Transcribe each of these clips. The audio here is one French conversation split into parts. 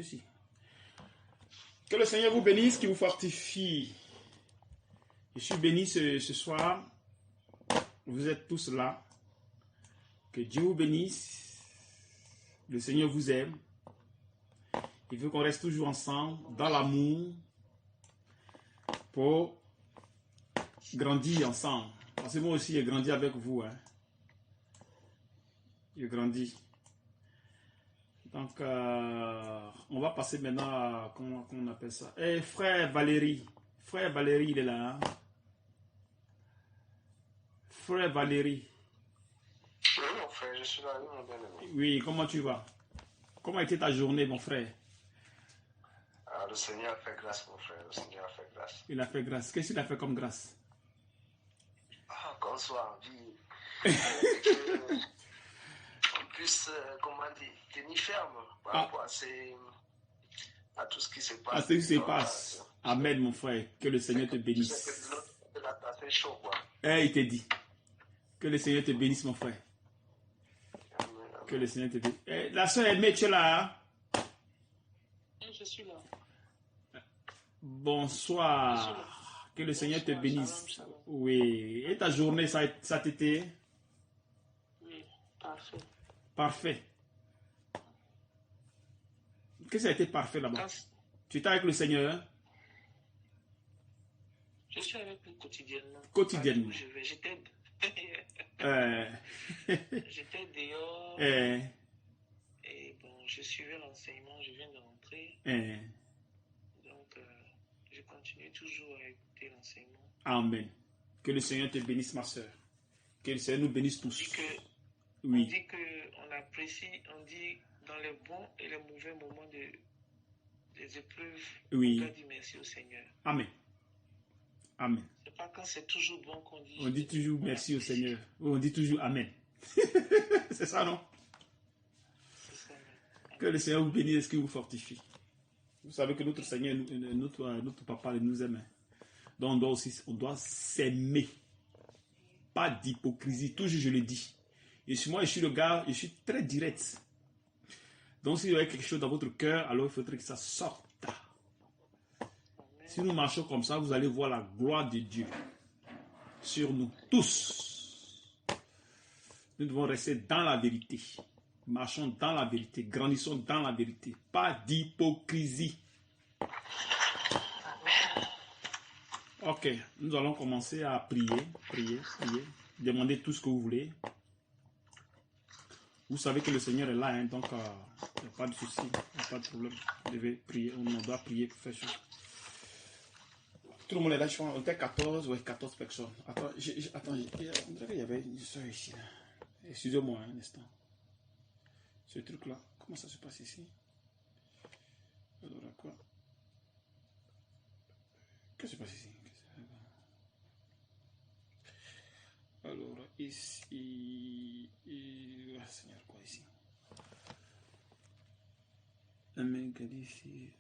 Ici. Que le Seigneur vous bénisse, qu'il vous fortifie. Je suis béni ce soir. Vous êtes tous là. Que Dieu vous bénisse. Le Seigneur vous aime. Il veut qu'on reste toujours ensemble, dans l'amour, pour grandir ensemble. Parce que moi aussi, j'ai grandi avec vous. Hein. J'ai grandi. Donc, on va passer maintenant à, comment on appelle ça? Eh, frère Valérie. Frère Valérie, il est là. Hein? Frère Valérie. Oui, mon frère, je suis là, mon bien-aimé. Oui, comment tu vas? Comment a été ta journée, mon frère? Ah, le Seigneur a fait grâce, mon frère. Le Seigneur a fait grâce. Il a fait grâce. Qu'est-ce qu'il a fait comme grâce? Ah, qu'on soit en vie. On puisse, comment dire, tenir ferme par rapport à tout ce qui se passe. À ce qui se passe. Amen, mon frère. Que le Seigneur te bénisse. C'est chaud, quoi. Eh, il te dit. Que le Seigneur te bénisse, mon frère. Amen, amen. Que le Seigneur te bénisse. Eh, la soeur Aimée, tu es là? Hein? Je suis là. Bonsoir. Que le Seigneur te bénisse. Shalom. Oui. Et ta journée, ça t'était? Oui, parfait. Parfait. Qu'est-ce que ça a été parfait là-bas? Tu étais avec le Seigneur? Hein? Je suis avec lui quotidiennement. Quotidiennement. Partout où je vais, j'étais dehors et bon, je suivais l'enseignement, je viens de rentrer. Donc, je continue toujours à écouter l'enseignement. Amen. Que le Seigneur te bénisse, ma soeur. Que le Seigneur nous bénisse On tous. dit que, Oui. on dit qu'on apprécie, on dit dans les bons et les mauvais moments des épreuves, Oui. on doit dire merci au Seigneur. Amen. Amen. C'est pas quand c'est toujours bon qu'on dit. On dit toujours merci au apprécie. Seigneur. On dit toujours Amen. C'est ça, non? C'est ça, mais- Que le Seigneur vous bénisse et qu'il vous fortifie. Vous savez que notre Seigneur, notre Papa, il nous aime. Donc on doit s'aimer. Pas d'hypocrisie. Toujours je le dis. Et moi, je suis le gars, je suis très direct. Donc s'il y a quelque chose dans votre cœur, alors il faudrait que ça sorte. Si nous marchons comme ça, vous allez voir la gloire de Dieu sur nous tous. Nous devons rester dans la vérité. Marchons dans la vérité. Grandissons dans la vérité. Pas d'hypocrisie. Ok, nous allons commencer à prier. Demandez tout ce que vous voulez. Vous savez que le Seigneur est là, hein, donc il n'y a pas de souci, il n'y a pas de problème. Vous devez prier, on doit prier pour faire chose. Tout le monde est là, je crois, on était 14, ouais, 14 personnes. Attends, on dirait qu'il y avait une soeur ici. Là. Excusez-moi un instant. Ce truc-là, comment ça se passe ici? Alors, quoi? Qu'est-ce qui se passe ici? Alors, ici... Ah, Seigneur, quoi ici? Amen, qualifié,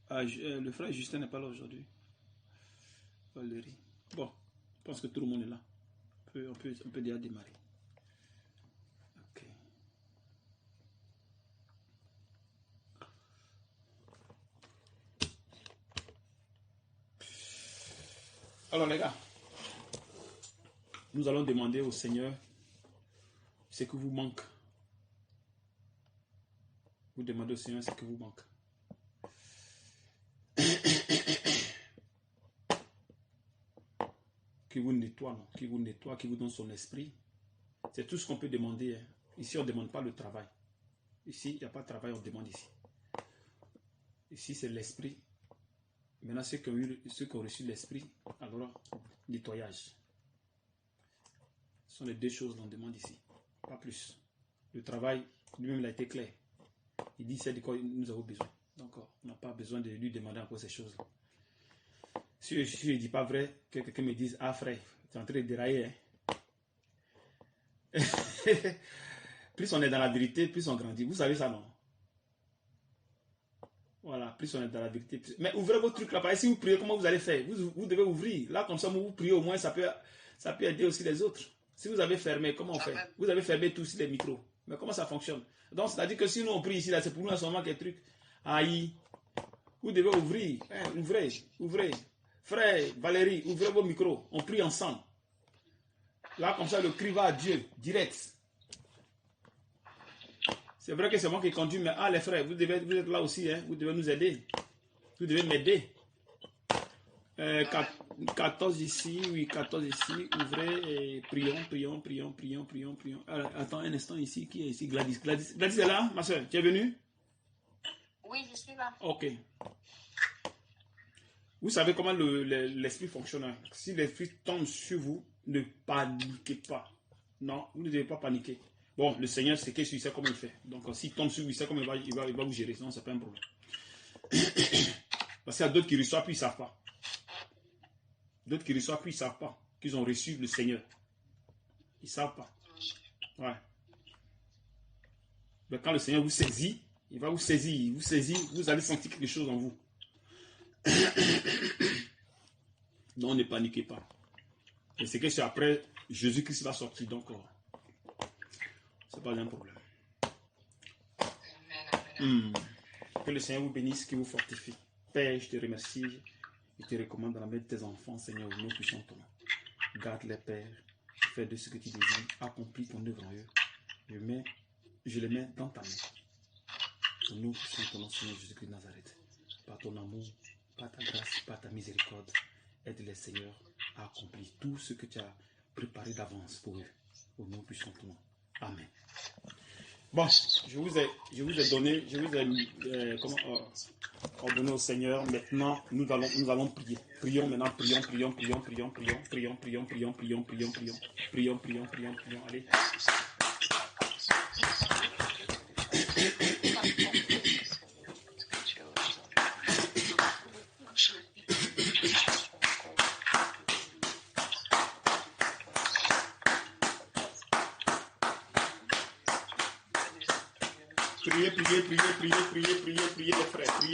le frère Justin n'est pas là aujourd'hui. Valérie. Bon, je pense que tout le monde est là. On peut déjà démarrer. Ok. Alors les gars, nous allons demander au Seigneur ce qui vous manque. Vous demandez au Seigneur ce qui vous manque. Qui vous nettoie, non? Qui vous nettoie, qui vous donne son esprit. C'est tout ce qu'on peut demander. Hein. Ici, on ne demande pas le travail. Ici, il n'y a pas de travail, on demande ici. Ici, c'est l'esprit. Maintenant, ceux qui ont reçu l'esprit, alors, nettoyage. Ce sont les deux choses qu'on demande ici. Pas plus. Le travail, lui-même, il a été clair. Il dit c'est de quoi nous avons besoin. Donc, on n'a pas besoin de lui demander encore ces choses-là. Si je ne dis pas vrai, que quelqu'un me dise, ah frère, tu es en train de dérailler. Hein? Plus on est dans la vérité, plus on grandit. Vous savez ça, non? Voilà, plus on est dans la vérité. Plus... Mais ouvrez vos trucs là-bas. Et si vous priez, comment vous allez faire? Vous devez ouvrir. Là, comme ça, vous priez, au moins, ça peut aider aussi les autres. Si vous avez fermé, comment on fait? Vous avez fermé tous les micros. Mais comment ça fonctionne? Donc, c'est-à-dire que si nous on prie ici, là, c'est pour nous en ce moment qu'il y a des trucs. Aïe. Vous devez ouvrir. Hein, ouvrez. Frère Valérie, ouvrez vos micros. On prie ensemble. Là, comme ça, le cri va à Dieu, direct. C'est vrai que c'est moi qui conduis, mais les frères, vous êtes là aussi, hein, vous devez nous aider. Vous devez m'aider. 14 ici, oui, 14 ici, ouvrez et prions. Alors, attends un instant ici, qui est ici? Gladys est là, ma soeur, tu es venue? Oui, je suis là. Ok. Vous savez comment l'esprit fonctionne. Hein? Si l'esprit tombe sur vous, ne paniquez pas. Non, vous ne devez pas paniquer. Bon, le Seigneur sait qu'il sait comment il fait. Donc, s'il tombe sur vous, il sait comment il va vous gérer. Sinon, ce n'est pas un problème. Parce qu'il y a d'autres qui reçoivent, puis ils ne savent pas. D'autres qui reçoivent, puis ils ne savent pas qu'ils ont reçu le Seigneur. Ils ne savent pas. Ouais. Mais quand le Seigneur vous saisit, il va vous saisir. Vous allez sentir quelque chose en vous. Donc, ne paniquez pas. Et c'est que c'est après, Jésus-Christ va sortir. Donc, c'est pas un problème. Que le Seigneur vous bénisse, qu'il vous fortifie. Père, je te remercie. Je te recommande dans la main de tes enfants, Seigneur, au nom puissant de ton nom. Garde-les, Père. Fais de ce que tu désires. Accomplis ton œuvre en eux. Je les mets dans ta main. Au nom puissant de ton nom, Seigneur Jésus-Christ de Nazareth. Par ton amour, par ta grâce, par ta miséricorde, aide-les, Seigneur, à accomplir tout ce que tu as préparé d'avance pour eux. Au nom puissant de ton nom. Amen. Bon, je vous ai ordonné au Seigneur. Maintenant, nous allons prier. Prions maintenant, prions. Allez. Priez les frères. Priez.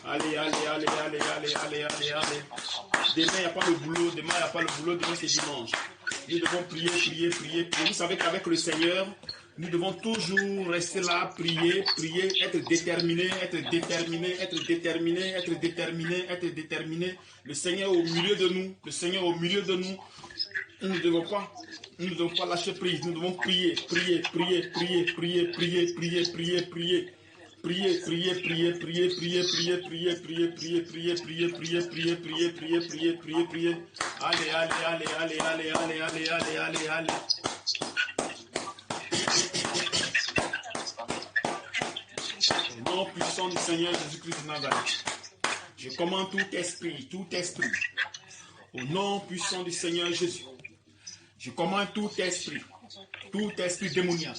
Allez. Demain, il n'y a pas le boulot. Demain, c'est dimanche. Nous devons prier. Vous savez qu'avec le Seigneur, nous devons toujours rester là, prier, être déterminé. Le Seigneur au milieu de nous. Nous ne devons pas lâcher prise. Nous devons prier. Priez. Allez. Au nom puissant du Seigneur Jésus-Christ de Nazareth, je commande tout esprit. Au nom puissant du Seigneur Jésus, je commande tout esprit démoniaque.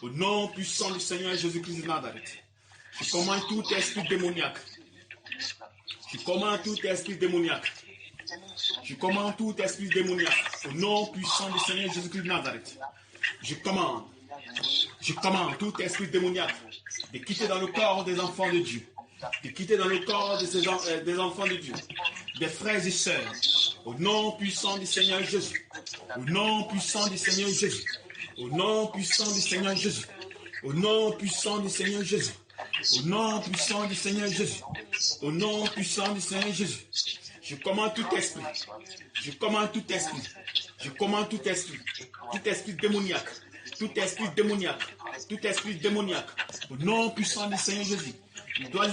Au nom puissant du Seigneur Jésus-Christ de Nazareth, je commande tout esprit démoniaque. Au nom puissant du Seigneur Jésus-Christ de Nazareth, je commande tout esprit démoniaque de quitter dans le corps des enfants de Dieu. Des enfants de Dieu, des frères et sœurs. Au nom puissant du Seigneur Jésus. Au nom puissant du Seigneur Jésus. Je commande tout esprit. Tout esprit démoniaque. Au nom puissant du Seigneur Jésus. Il doit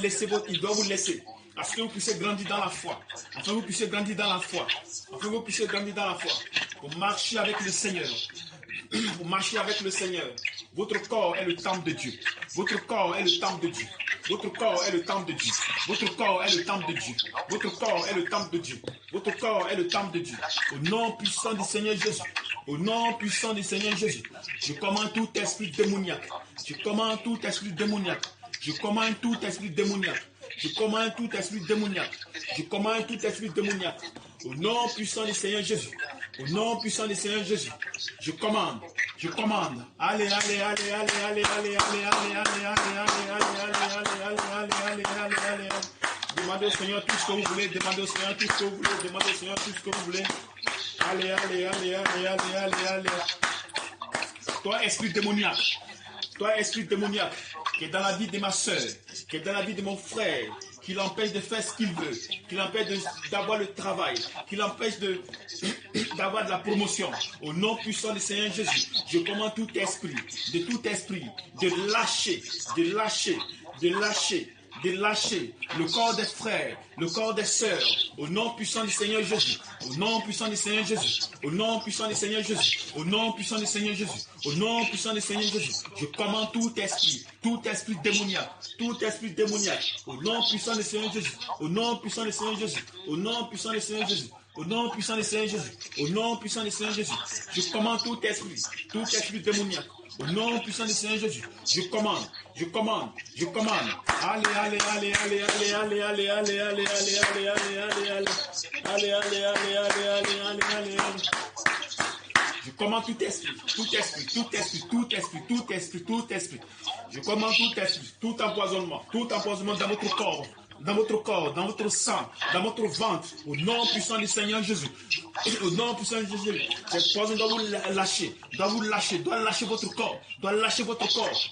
vous laisser. Parce que vous puissiez grandir dans la foi. Pour marcher avec le Seigneur. Votre corps est le temple de Dieu. Au nom puissant du Seigneur Jésus. Je commande tout esprit démoniaque. Au nom puissant du Seigneur Jésus. Je commande. Allez. Demandez au Seigneur tout ce que vous voulez. Demandez au Seigneur tout ce que vous voulez. Demandez au Seigneur tout ce que vous voulez. Allez, allez, allez, allez, allez, allez, allez. Toi, esprit démoniaque. Toi, esprit démoniaque, qui est dans la vie de ma soeur, qui est dans la vie de mon frère, qui l'empêche de faire ce qu'il veut, qui l'empêche d'avoir le travail, qui l'empêche d'avoir de la promotion. Au nom puissant du Seigneur Jésus, je commande tout esprit, de lâcher le corps des frères, le corps des sœurs, au nom puissant du Seigneur Jésus, au nom puissant du Seigneur Jésus, au nom puissant du Seigneur Jésus, au nom puissant du Seigneur Jésus, au nom puissant du Seigneur Jésus. Je commande tout esprit démoniaque, au nom puissant du Seigneur Jésus, au nom puissant du Seigneur Jésus, au nom puissant du Seigneur Jésus. Au nom puissant du Seigneur Jésus, au nom puissant du Seigneur Jésus, je commande tout esprit démoniaque. Au nom puissant du Seigneur Jésus, je commande. Allez, allez, allez, allez, allez, allez, allez, allez, allez, allez, allez, allez, allez, allez. Je commande tout esprit. Je commande tout esprit, tout empoisonnement dans votre corps, dans votre sang, dans votre ventre, au nom puissant du Seigneur Jésus. Au nom puissant de Jésus, cette poison doit vous lâcher, doit lâcher votre corps,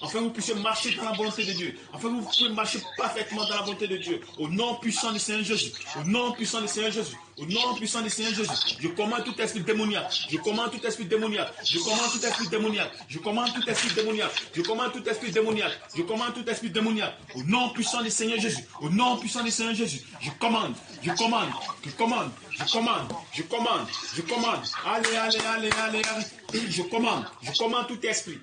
afin que vous puissiez marcher dans la volonté de Dieu, afin que vous puissiez marcher parfaitement dans la volonté de Dieu. Au nom puissant du Seigneur Jésus, au nom puissant du Seigneur Jésus, au nom puissant du Seigneur Jésus, je commande tout esprit démoniaque, je commande tout esprit démoniaque, je commande tout esprit démoniaque, je commande tout esprit démoniaque, je commande tout esprit démoniaque, je commande tout esprit démoniaque, au nom puissant du Seigneur Jésus, au nom puissant du Seigneur Jésus, je commande, je commande, je commande, je commande, je commande, je commande, allez, allez, allez, allez, allez. Je commande tout esprit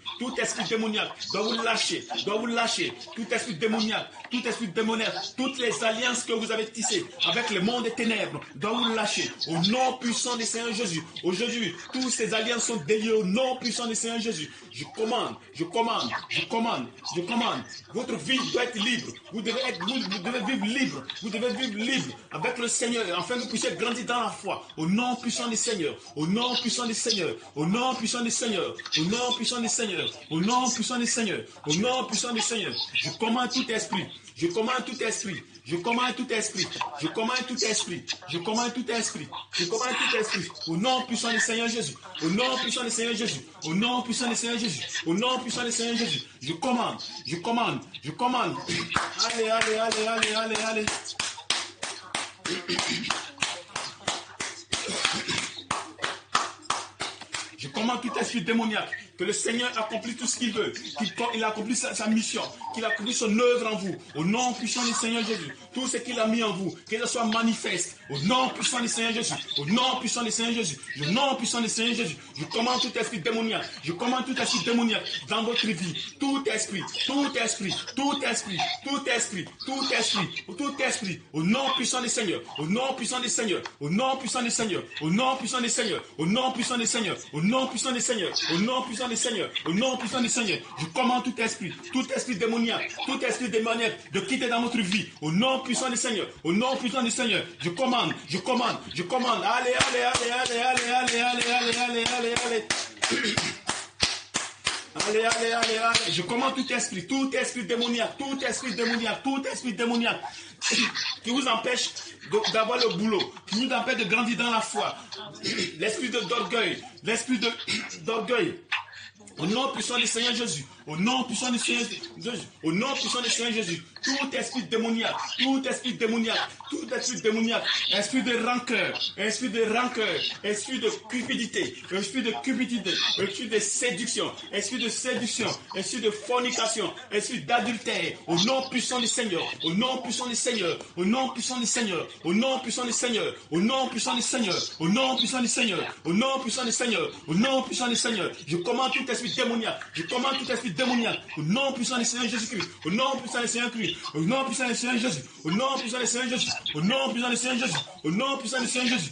démoniaque, doit vous lâcher, tout esprit démoniaque, toutes les alliances que vous avez tissées avec le monde des ténèbres, doit vous lâcher, au nom puissant du Seigneur Jésus. Aujourd'hui, toutes ces alliances sont déliées au nom puissant du Seigneur Jésus. Je commande, votre vie doit être libre, vous devez vivre libre avec le Seigneur, afin que vous puissiez grandir dans la foi, au nom puissant du Seigneur, au nom puissant du Seigneur, au nom puissant du Seigneur, au nom puissant du Seigneur, au nom puissant du Seigneur, au nom puissant du Seigneur. Je commande tout esprit, je commande tout esprit, je commande tout esprit, je commande tout esprit, je commande tout esprit, je commande tout esprit, au nom puissant du Seigneur Jésus, au nom puissant du Seigneur Jésus, au nom puissant du Seigneur Jésus, au nom puissant du Seigneur Jésus. Je commande, je commande, je commande. Allez, allez, allez, allez, allez, allez. Je commande tout esprit démoniaque, que le Seigneur accomplit tout ce qu'il veut, qu'il accomplit sa mission, qu'il accomplit son œuvre en vous, au nom puissant du Seigneur Jésus. Tout ce qu'il a mis en vous, que ce soit manifeste, au nom puissant du Seigneur Jésus, au nom puissant du Seigneur Jésus, au nom puissant du Seigneur Jésus. Je commande tout esprit démoniaque, je commande tout esprit démoniaque dans votre vie, tout esprit, au nom puissant du Seigneur, au nom puissant du Seigneur, au nom puissant du Seigneur, au nom puissant du Seigneur, au nom puissant du Seigneur, au nom puissant du Seigneur, au nom puissant du Seigneur, au nom puissant du Seigneur. Je commande tout esprit démoniaque, de quitter dans votre vie, au nom puissant du Seigneur, au nom puissant du Seigneur. Je commande. Allez, allez, allez, allez, allez, allez, allez, allez, allez, allez, allez. Allez, allez, allez, allez. Je commande tout esprit démoniaque, qui vous empêche d'avoir le boulot, qui vous empêche de grandir dans la foi. L'esprit d'orgueil, au nom puissant du Seigneur Jésus, au nom puissant du Seigneur Jésus, tout esprit démoniaque, esprit de rancœur, esprit de cupidité, esprit de séduction, esprit de fornication, esprit d'adultère, au nom puissant du Seigneur, au nom puissant du Seigneur, au nom puissant du Seigneur, au nom puissant du Seigneur, au nom puissant du Seigneur, au nom puissant du Seigneur, au nom puissant du Seigneur, au nom puissant du Seigneur. Je commande tout esprit démoniaque, au nom puissant du Seigneur Jésus-Christ, au nom puissant du Seigneur Christ, au nom puissant du Seigneur Jésus, au nom puissant du Seigneur Jésus, au nom puissant du Seigneur Jésus, au nom puissant du Seigneur Jésus,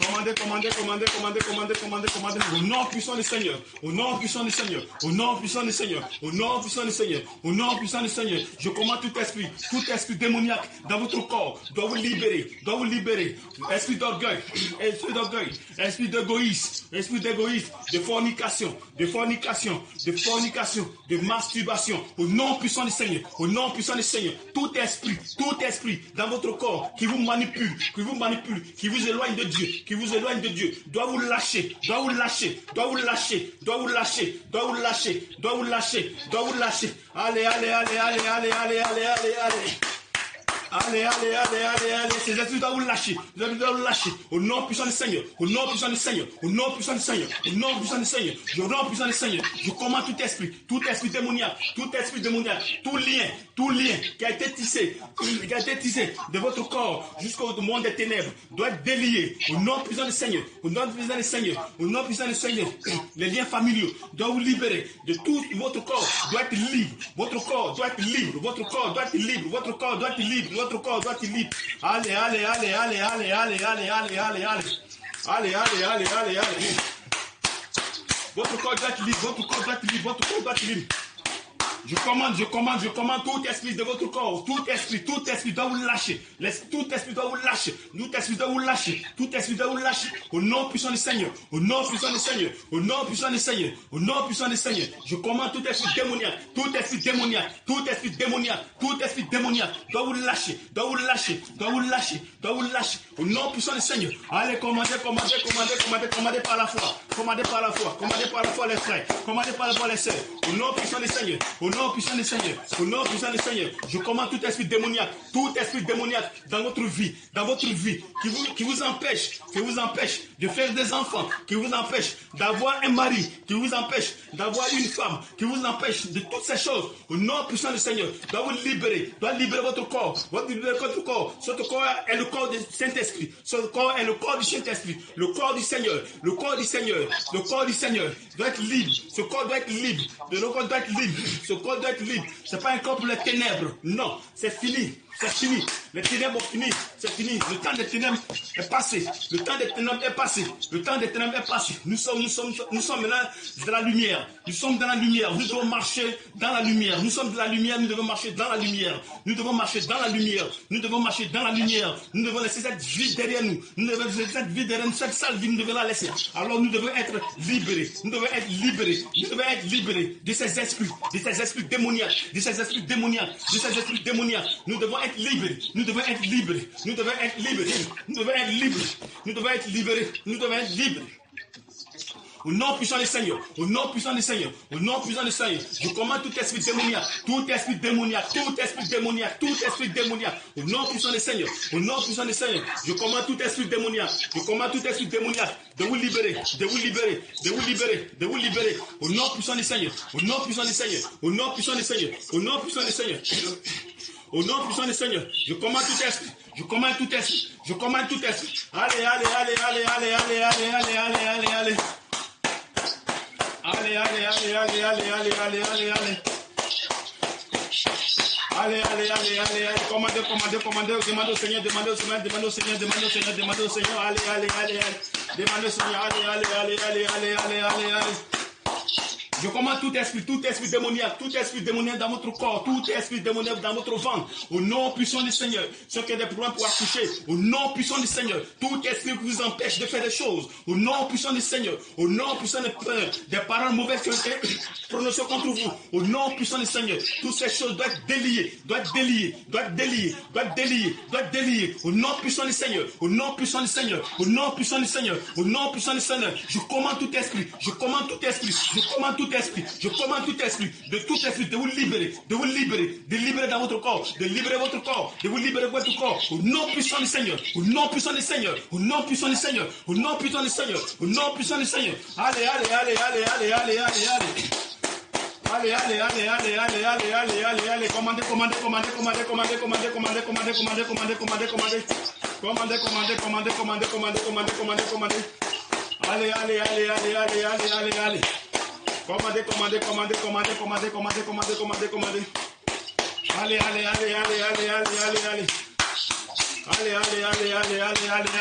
Commandez. Au nom puissant du Seigneur. Au nom puissant du Seigneur. Au nom puissant du Seigneur. Au nom puissant du Seigneur. Au nom puissant du Seigneur. Je commande tout esprit démoniaque dans votre corps. Doit vous libérer. Esprit d'orgueil. Esprit d'égoïsme. De fornication. De masturbation. Au nom puissant du Seigneur. Tout esprit dans votre corps qui vous manipule, qui vous éloigne de Dieu, doit vous lâcher. Allez. Allez. Ces esprits doivent vous lâcher. Au nom puissant du Seigneur. Je commande tout esprit démoniaque, tout lien qui a été tissé de votre corps jusqu'au monde des ténèbres doit être délié. Au nom puissant du Seigneur. Les liens familiaux doivent vous libérer de tout. Votre corps doit être libre. Votre corps doit être libre. Allez. Votre corps doit être libre. Je commande tout esprit de votre corps. Tout esprit doit vous lâcher. Tout esprit doit vous lâcher. Au nom puissant du Seigneur. Je commande tout esprit démoniaque. Doit vous lâcher. Au nom puissant du Seigneur. Allez, commandez par la foi. Commandez par la foi les frères. Commandez par la foi les sœurs. Au nom puissant du Seigneur. Au nom puissant du Seigneur, je commande tout esprit démoniaque dans votre vie, qui vous empêche de faire des enfants, qui vous empêche d'avoir un mari, qui vous empêche d'avoir une femme, qui vous empêche de toutes ces choses. Au nom puissant du Seigneur, doit vous libérer, votre corps. Ce corps est le corps du Saint-Esprit. Ce corps est le corps du Saint-Esprit, le corps du Seigneur doit être libre. Ce corps doit être libre. Le corps doit être libre. Ce corps doit être libre. Ce n'est pas un corps pour les ténèbres. Non, c'est fini. Les ténèbres ont fini. C'est fini. Le temps des ténèbres est passé. Nous sommes maintenant dans la lumière. Nous devons marcher dans la lumière. Nous sommes de la lumière. Nous devons marcher dans la lumière. Nous devons laisser cette vie derrière nous. Cette sale vie, nous devons la laisser. Alors nous devons être libérés. De ces esprits démoniaques. Nous devons être libérés. Au nom puissant du Seigneur, je commande tout esprit démoniaque, au nom puissant du Seigneur, je commande tout esprit démoniaque, de vous libérer, au nom puissant du Seigneur, je commande tout esprit, allez. Allez. Commandez. Demandez au Seigneur. Allez. Demandez au Seigneur. Allez. Je commande tout esprit démoniaque dans votre corps, tout esprit démoniaque dans votre ventre, au nom puissant du Seigneur. Ceux qui ont des problèmes pour accoucher, au nom puissant du Seigneur. Tout esprit qui vous empêche de faire des choses, au nom puissant du Seigneur. Au nom puissant des paroles mauvaises qui ont été prononcées contre vous, au nom puissant du Seigneur. Toutes ces choses doivent être déliées, au nom puissant du Seigneur. Je commande tout esprit, de tout esprit, de vous libérer, dans votre corps, de vous libérer votre corps, au nom puissant du Seigneur, allez, commandez, allez. Commandez.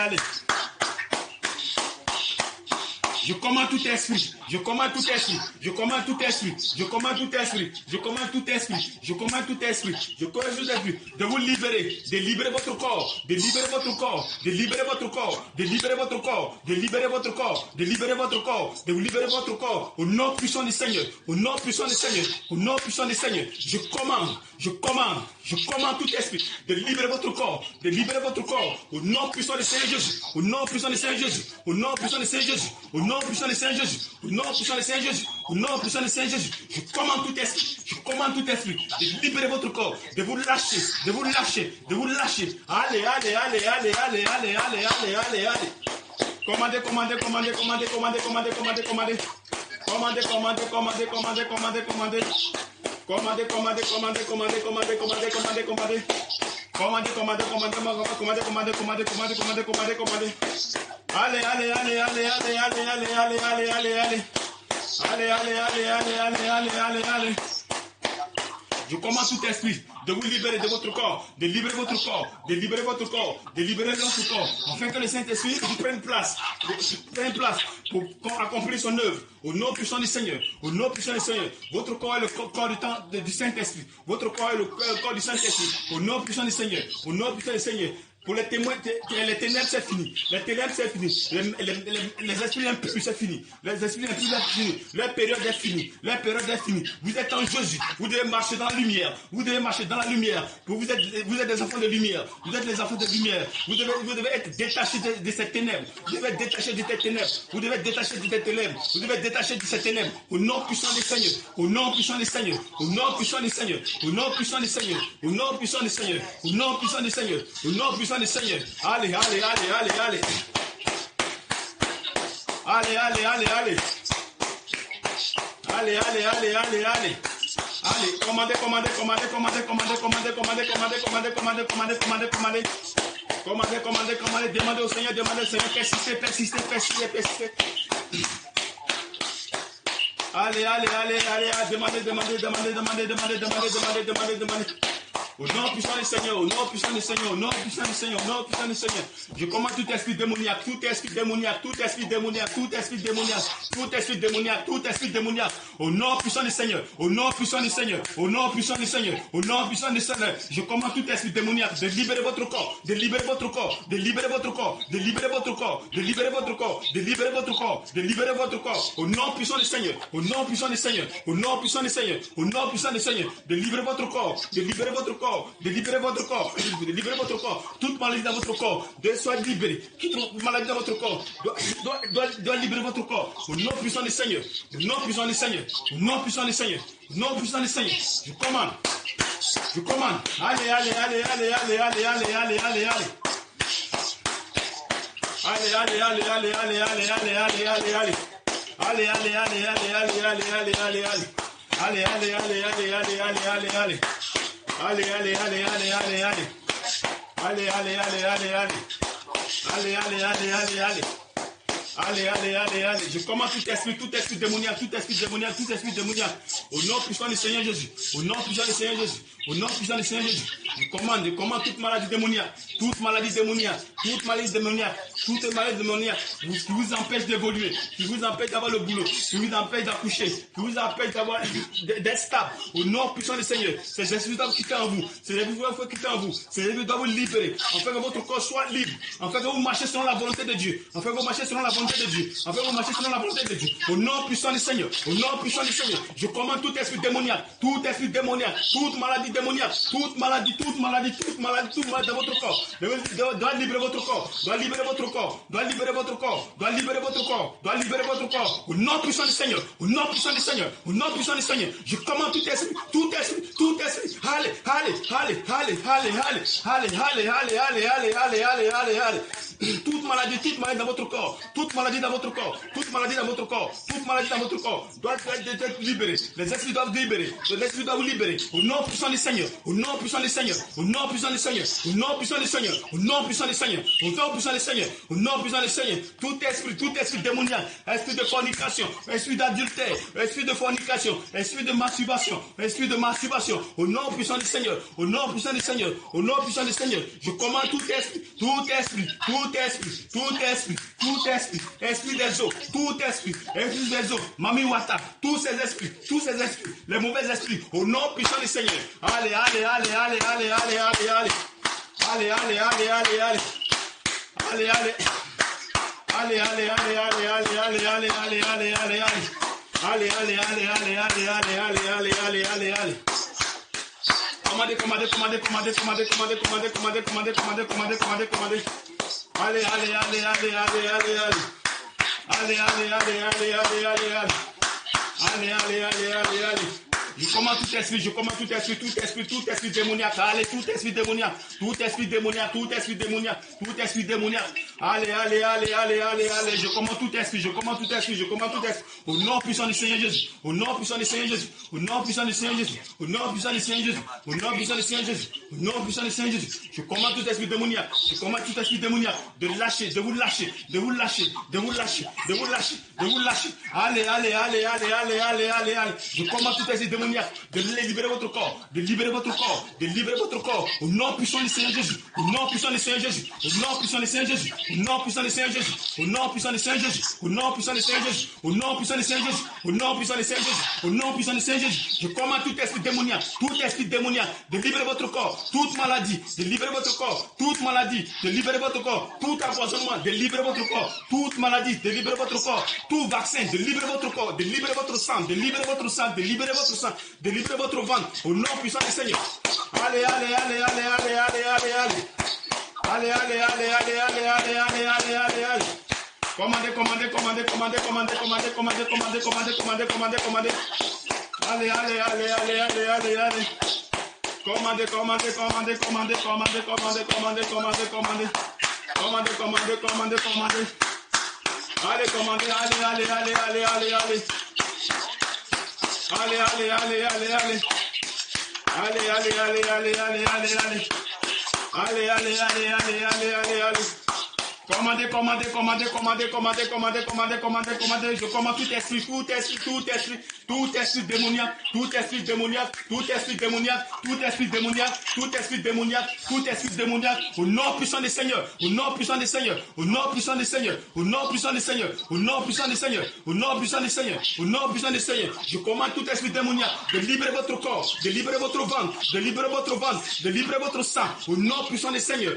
Allez. Je commande tout esprit. Je commande tout esprit. Je commande tout esprit. Je commande tout esprit. Je commande tout esprit. Je commande tout esprit. Je commande tout esprit. De vous libérer. De libérer votre corps. De libérer votre corps. De libérer votre corps. De libérer votre corps. De libérer votre corps. De libérer votre corps. De vous libérer votre corps. Au nom puissant du Seigneur. Au nom puissant du Seigneur. Au nom puissant du Seigneur. Je commande tout esprit de libérer votre corps, de libérer votre corps, au nom puissant du Seigneur Jésus, au nom puissant du Seigneur Jésus, au nom puissant du Seigneur Jésus, au nom puissant du Seigneur Jésus, au nom puissant du Seigneur Jésus, au nom puissant du Seigneur Jésus. Je commande tout esprit de libérer votre corps, de vous lâcher, de vous lâcher, de vous lâcher. Allez. Commandez. Commandez. Allez. Je commande tout esprit de vous libérer de votre corps, de libérer votre corps, de libérer votre corps, de libérer notre corps, afin que le Saint-Esprit vous prenne place pour accomplir son œuvre. Au nom puissant du Seigneur, au nom puissant du Seigneur, votre corps est le corps du Saint-Esprit, votre corps est le corps du Saint-Esprit, au nom puissant du Seigneur, au nom puissant du Seigneur. Pour les témoins, les ténèbres, c'est fini. Les ténèbres, c'est fini. Les esprits impurs, c'est fini. Les esprits impurs, c'est fini. Leur période est finie. Leur période est finie. Vous êtes en Jésus. Vous devez marcher dans la lumière. Vous devez marcher dans la lumière. Vous êtes des enfants de lumière. Vous êtes des enfants de lumière. Vous devez être détachés de ces ténèbres. Vous devez être détachés de ces ténèbres. Vous devez être détachés de ces ténèbres. Vous devez être détachés de ces ténèbres. Au nom puissant du Seigneur. Au nom puissant du Seigneur. Au nom puissant du Seigneur. Au nom puissant du Seigneur. Au nom puissant du Seigneur. Au nom puissant du Seigneur. Au nom puissant du Seigneur. Allez. Allez. Commandez. Demandez au Seigneur, persistez. Allez. Demandez. Au nom puissant du Seigneur, au nom puissant du Seigneur, au nom puissant du Seigneur, au nom puissant du Seigneur. Je commande tout esprit démoniaque, tout esprit démoniaque. Au nom puissant du Seigneur, au nom puissant du Seigneur, au nom puissant du Seigneur, au nom puissant du Seigneur. Je commande tout esprit démoniaque de libérer votre corps, de libérer votre corps, de libérer votre corps, de libérer votre corps, de libérer votre corps, de libérer votre corps, de libérer votre corps. Au nom puissant du Seigneur, au nom puissant du Seigneur, au nom puissant du Seigneur, au nom puissant du Seigneur, de libérer votre corps, de libérer votre corps. De libérer votre corps, de libérer votre corps. Toute maladie dans votre corps doit être libérée. Toute maladie dans votre corps doit libérer votre corps. Au nom puissant du Seigneur, au nom puissant du Seigneur, au nom puissant du Seigneur, au nom puissant du Seigneur. Je commande. Allez. Allez. Je commande tout esprit démoniaque. Au nom puissant du Seigneur Jésus. Au nom puissant du Seigneur Jésus. Au nom puissant du Seigneur Jésus. Je commande toute maladie démoniaque. Toute maladie démoniaque qui vous empêche d'évoluer, qui vous empêche d'avoir le boulot, qui vous empêche d'accoucher, qui vous empêche d'être stable. Au nom puissant du Seigneur. Ces esprits doivent quitter en vous. Ces esprits doivent quitter en vous. Ces esprits doivent vous libérer. Afin que votre corps soit libre. Afin que vous marchiez selon la volonté de Dieu. Au nom puissant du Seigneur. Au nom puissant du Seigneur. Je commande tout esprit démoniaque. Toute maladie démoniaque. Toute maladie dans votre corps. Doit libérer votre corps. Au nom puissant du Seigneur. Je commande tout esprit. Allez. Toute maladie dans votre corps. Toute maladie dans votre corps. Doit être libérée. Les esprits doivent libérer. Les esprits doivent vous libérer. Au nom puissant du Seigneur. Tout esprit démoniaque, esprit de fornication, esprit d'adultère, esprit de masturbation, au nom puissant du Seigneur, je commande tout esprit tout esprit, esprit des eaux, tout esprit des eaux, Mami Wata, tous ces esprits, les mauvais esprits, au nom puissant du Seigneur. Allez. Commandez. Allez. Je commande tout esprit démoniaque. Allez, tout esprit démoniaque. Allez. Je commande tout esprit. Au nom puissant du Seigneur Jésus. Au nom puissant du Seigneur Jésus. Je commande tout esprit démoniaque. De vous lâcher. Allez. Je commande tout esprit démoniaque. De libérer votre corps. Au nom puissant du Seigneur Jésus. Au nom puissant du Seigneur Jésus. Je commande tout esprit démoniaque. De libérer votre corps. Toute maladie. De libérer votre corps. De libérer votre corps. Tout empoisonnement. De libérer votre corps. Toute maladie. De libérer votre corps. Tout vaccin. De libérer votre corps. De libérer votre sang. De libérer votre ventre. Au nom puissant du Seigneur. Allez. Commandez. Allez. Commandez. Commandez. Je commande tout esprit démoniaque, au nom puissant des Seigneurs, je commande tout esprit démoniaque de libérer votre corps, de libérer votre ventre, de libérer votre sang, au nom puissant des Seigneurs,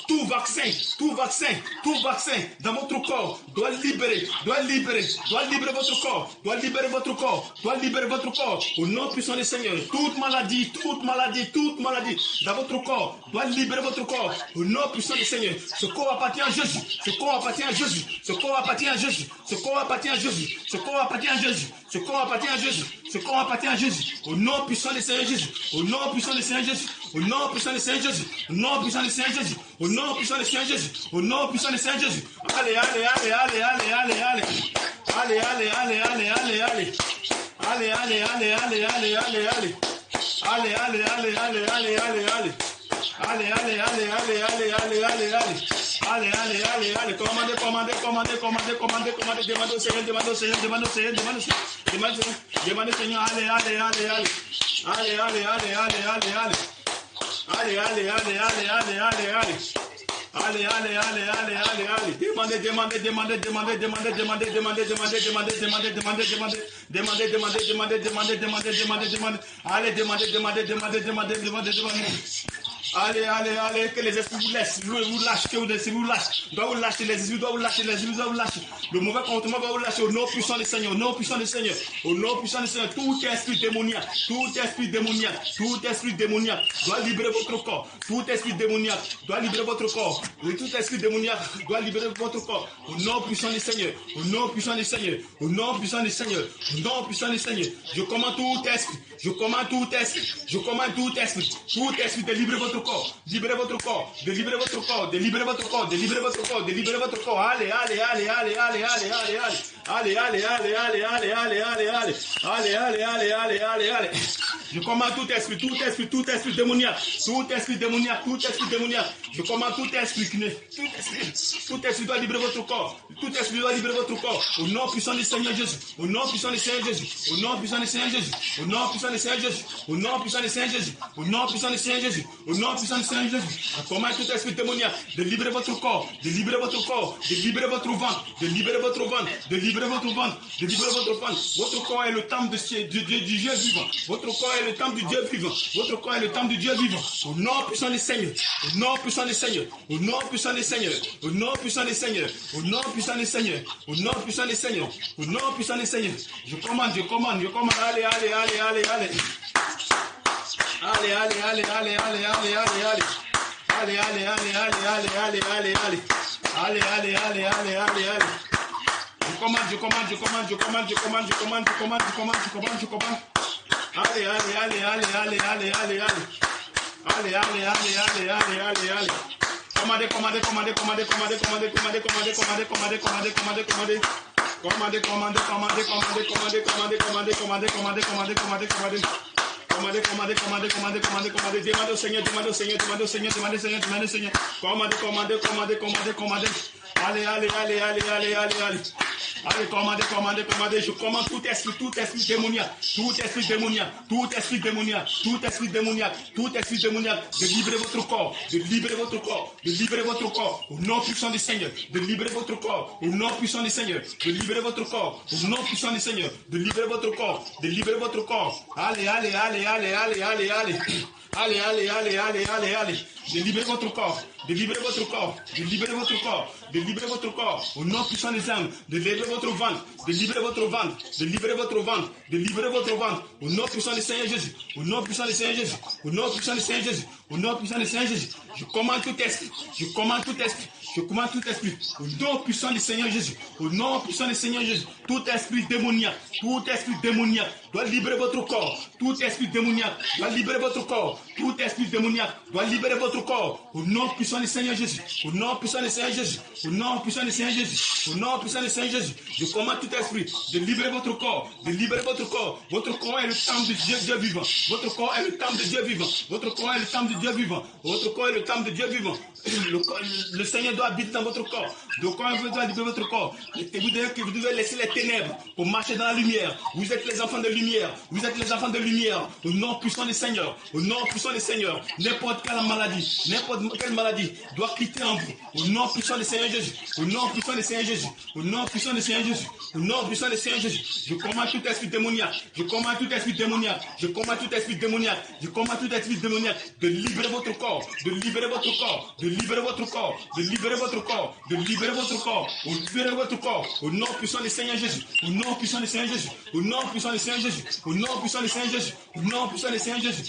tout vaccin dans votre corps doit libérer votre corps, au nom puissant des Seigneurs. Toute maladie dans votre corps doit libérer votre corps, au nom puissant des Seigneurs. Ce corps appartient à Jésus, au nom puissant des Seigneur Jésus, Allez. Commandez, demandez au Seigneur, demandez au Seigneur, allez. Demandez. Allez, que les esprits vous laissent, vous lâchez, les esprits vous lâcher, le mauvais comportement va vous lâcher, au nom puissant des Seigneurs, tout esprit démoniaque doit libérer votre corps, tout esprit démoniaque doit libérer votre corps, au nom puissant des Seigneurs, je commande tout esprit, de libérer votre corps, de libérer votre corps. Allez. Je commande tout esprit démoniaque, tout esprit démoniaque. Je commande tout esprit doit libérer votre corps. Tout esprit doit libérer votre corps. Au nom puissant du Seigneur Jésus. Au nom puissant du Seigneur Jésus. Au nom puissant du Seigneur Jésus. Au nom puissant du Seigneur Jésus. Au nom puissant du Seigneur Jésus. Au nom puissant du Seigneur Jésus. Au nom puissant du Seigneur Jésus. Je commande tout esprit démoniaque de libérer votre corps, de libérer votre corps, de libérer votre ventre, de libérer votre ventre, de libérer votre ventre, de libérer votre ventre. Votre corps est le temple du Dieu vivant. Votre corps est le temple du Dieu vivant. Votre corps est le temple du Dieu vivant. Au nom puissant du Seigneur. Au nom puissant du Seigneur. Au nom puissant du Seigneur. Au nom puissant du Seigneur. Au nom puissant du Seigneur. Au nom puissant du Seigneur. Au nom puissant du Seigneur. Je commande. Allez. Allez. Je commande. Demandez au Seigneur. Commandez. Allez. Allez, commandez. Je commande tout esprit démoniaque, de libérer votre corps, au nom puissant du Seigneur, de libérer votre corps, au nom puissant du Seigneur, de libérer votre corps, au nom puissant du Seigneur, de libérer votre corps, Allez. De libérer votre corps, au nom puissant des âmes, de libérer votre ventre, au nom puissant du Seigneur Jésus, au nom puissant du Seigneur Jésus, je commande tout esprit, au nom puissant du Seigneur Jésus, tout esprit démoniaque doit libérer votre corps, tout esprit démoniaque doit libérer votre corps, au nom puissant du Seigneur Jésus, au nom puissant du Seigneur Jésus, je commande tout esprit de libérer votre corps, votre corps est le temple de Dieu vivant, le Seigneur doit habiter dans votre corps, donc quand vous doit libérer votre corps, vous devez laisser les ténèbres pour marcher dans la lumière. Vous êtes les enfants de lumière, au nom puissant du Seigneur, n'importe quelle maladie doit quitter en vous, au nom puissant du Seigneur Jésus, je commande tout esprit démoniaque, de libérer votre corps, au nom puissant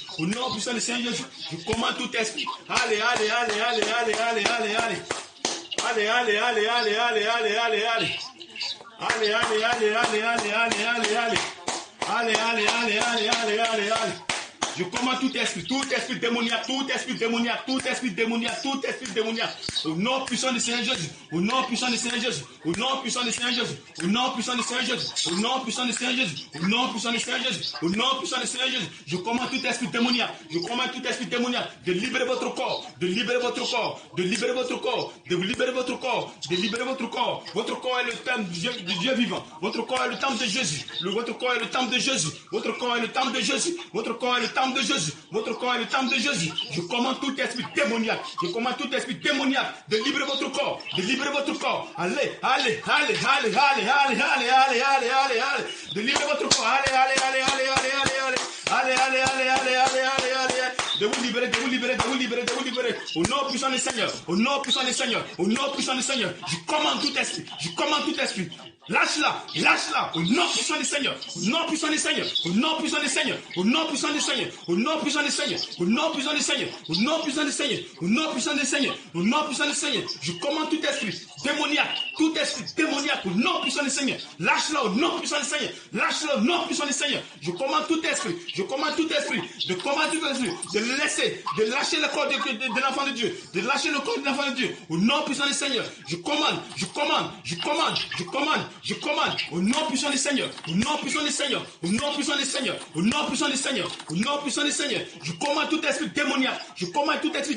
du Seigneur Jésus, je commande tout esprit, allez, je commande tout esprit démoniaque, au nom puissant du Seigneur Jésus, je commande tout esprit démoniaque, de libérer votre corps, votre corps est le temple de Dieu vivant, votre corps est le temple de Jésus, votre corps est le temple de Jésus, je commande tout esprit démoniaque, de libérer votre corps, allez, de libérer votre corps, de vous libérer, au nom puissant du Seigneur, je commande tout esprit, lâche-la, au nom puissant du Seigneur, je commande tout esprit démoniaque, au nom puissant du Seigneur, lâche-la au nom puissant du Seigneur, je commande tout esprit, de de lâcher le corps de l'enfant de Dieu, de lâcher le corps de l'enfant de Dieu. Au nom puissant du Seigneur, je commande, au nom puissant du Seigneur, au nom puissant du Seigneur, au nom puissant du Seigneur, au nom puissant du Seigneur, au nom puissant du Seigneur, je commande tout esprit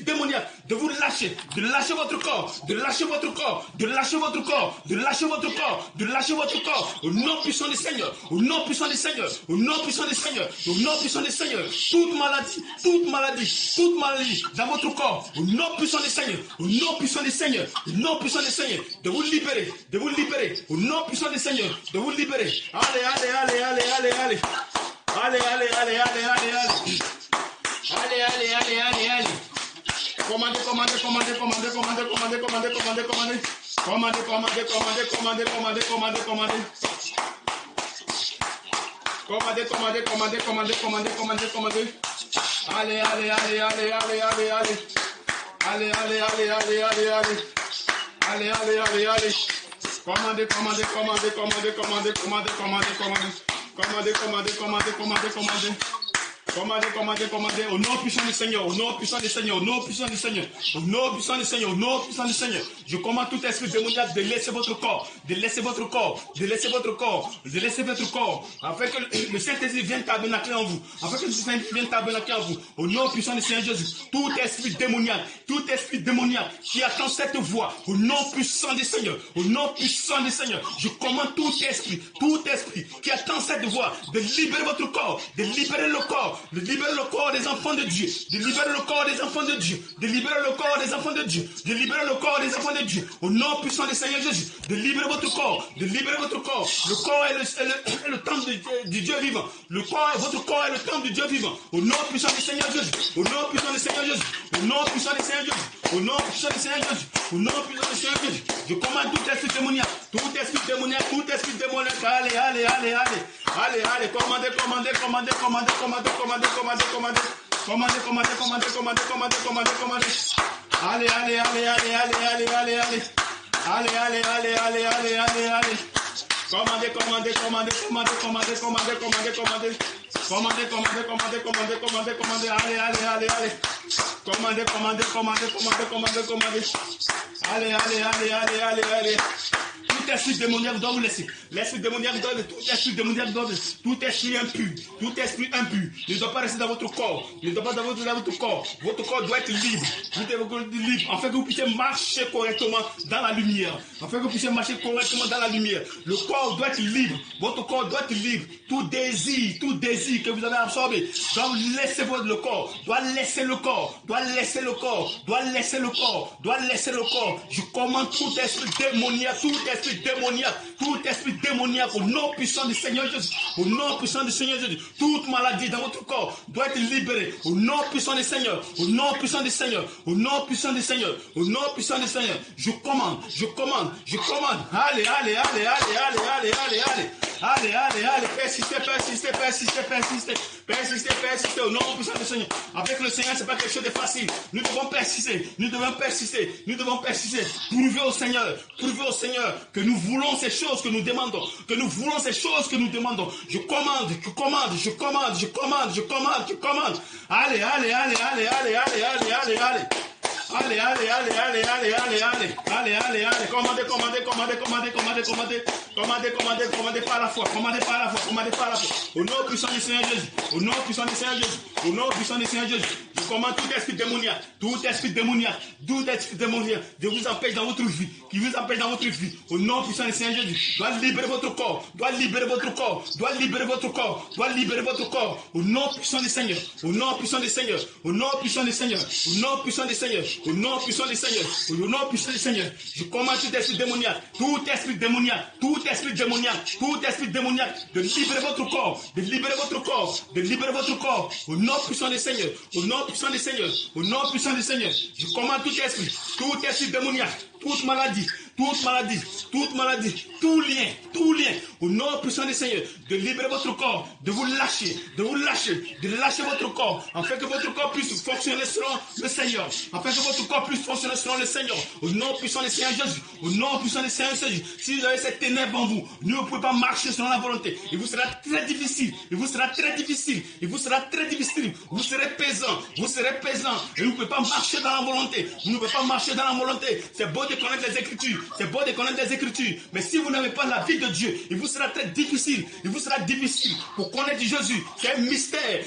démoniaque, de vous lâcher, de lâcher votre corps, de lâcher votre corps, de lâcher votre corps, de lâcher votre corps, de lâcher votre corps, au nom puissant du Seigneur, au nom puissant du Seigneur, au nom puissant du Seigneur, au nom puissant du Seigneur, toute maladie dans votre corps, au nom puissant du Seigneur, au nom puissant du Seigneur, au nom puissant du Seigneur, de vous libérer, au nom puissant du Seigneur, de vous libérer. Allez. Commandez. Allez. Commandez. Au nom puissant du Seigneur, au nom puissant du Seigneur. Je commande tout esprit démoniaque de laisser votre corps. Afin que le Saint-Esprit vienne tabernacler en vous. Au nom puissant du Seigneur Jésus. Tout esprit démoniaque qui attend cette voix. Au nom puissant du Seigneur. Je commande tout esprit qui attend cette voix de libérer votre corps, de libérer le corps des enfants de Dieu, au nom puissant du Seigneur Jésus, de libérer votre corps, le corps est le temple du Dieu vivant, votre corps est le temple du Dieu vivant, au nom puissant du Seigneur Jésus, je commande tout esprit démoniaque, allez, commandez, allez, allez. Tout esprit démoniaque doit vous laisser. Tout esprit démoniaque doit tout esprit impur ne doit pas rester dans votre corps. Votre corps doit être libre. Afin que vous puissiez marcher correctement dans la lumière. Le corps doit être libre. Votre corps doit être libre. Tout désir que vous avez absorbé doit laisser le corps. Je commande tout esprit démoniaque au nom puissant du Seigneur Jésus. Toute maladie dans votre corps doit être libérée au nom puissant du Seigneur. Je commande. Allez. Persistez au nom puissant du Seigneur. Avec le Seigneur, c'est pas quelque chose de facile. Nous devons persister. Prouvez au Seigneur que nous voulons ces choses que nous demandons. Je commande. Allez. Commandez par la foi. Au nom puissant du Seigneur Jésus. Je commande tout esprit démoniaque, de vous empêcher dans votre vie, Au nom puissant du Seigneur Jésus. Doit libérer votre corps. Au nom puissant du Seigneur. Je commande tout esprit démoniaque, de libérer votre corps, au nom puissant du Seigneur, Je commande tout esprit démoniaque, toute maladie toute maladie, tout lien, au nom puissant du Seigneur, de libérer votre corps, de vous lâcher, de lâcher votre corps, afin que votre corps puisse fonctionner selon le Seigneur, afin que votre corps puisse fonctionner selon le Seigneur, au nom puissant du Seigneur Jésus, au nom puissant du Seigneur Jésus. Si vous avez cette ténèbre en vous, vous ne pouvez pas marcher selon la volonté, il vous sera très difficile, vous serez pesant, et vous ne pouvez pas marcher dans la volonté, c'est beau de connaître les Écritures, mais si vous n'avez pas la vie de Dieu, il vous sera très difficile, pour connaître Jésus. C'est un mystère.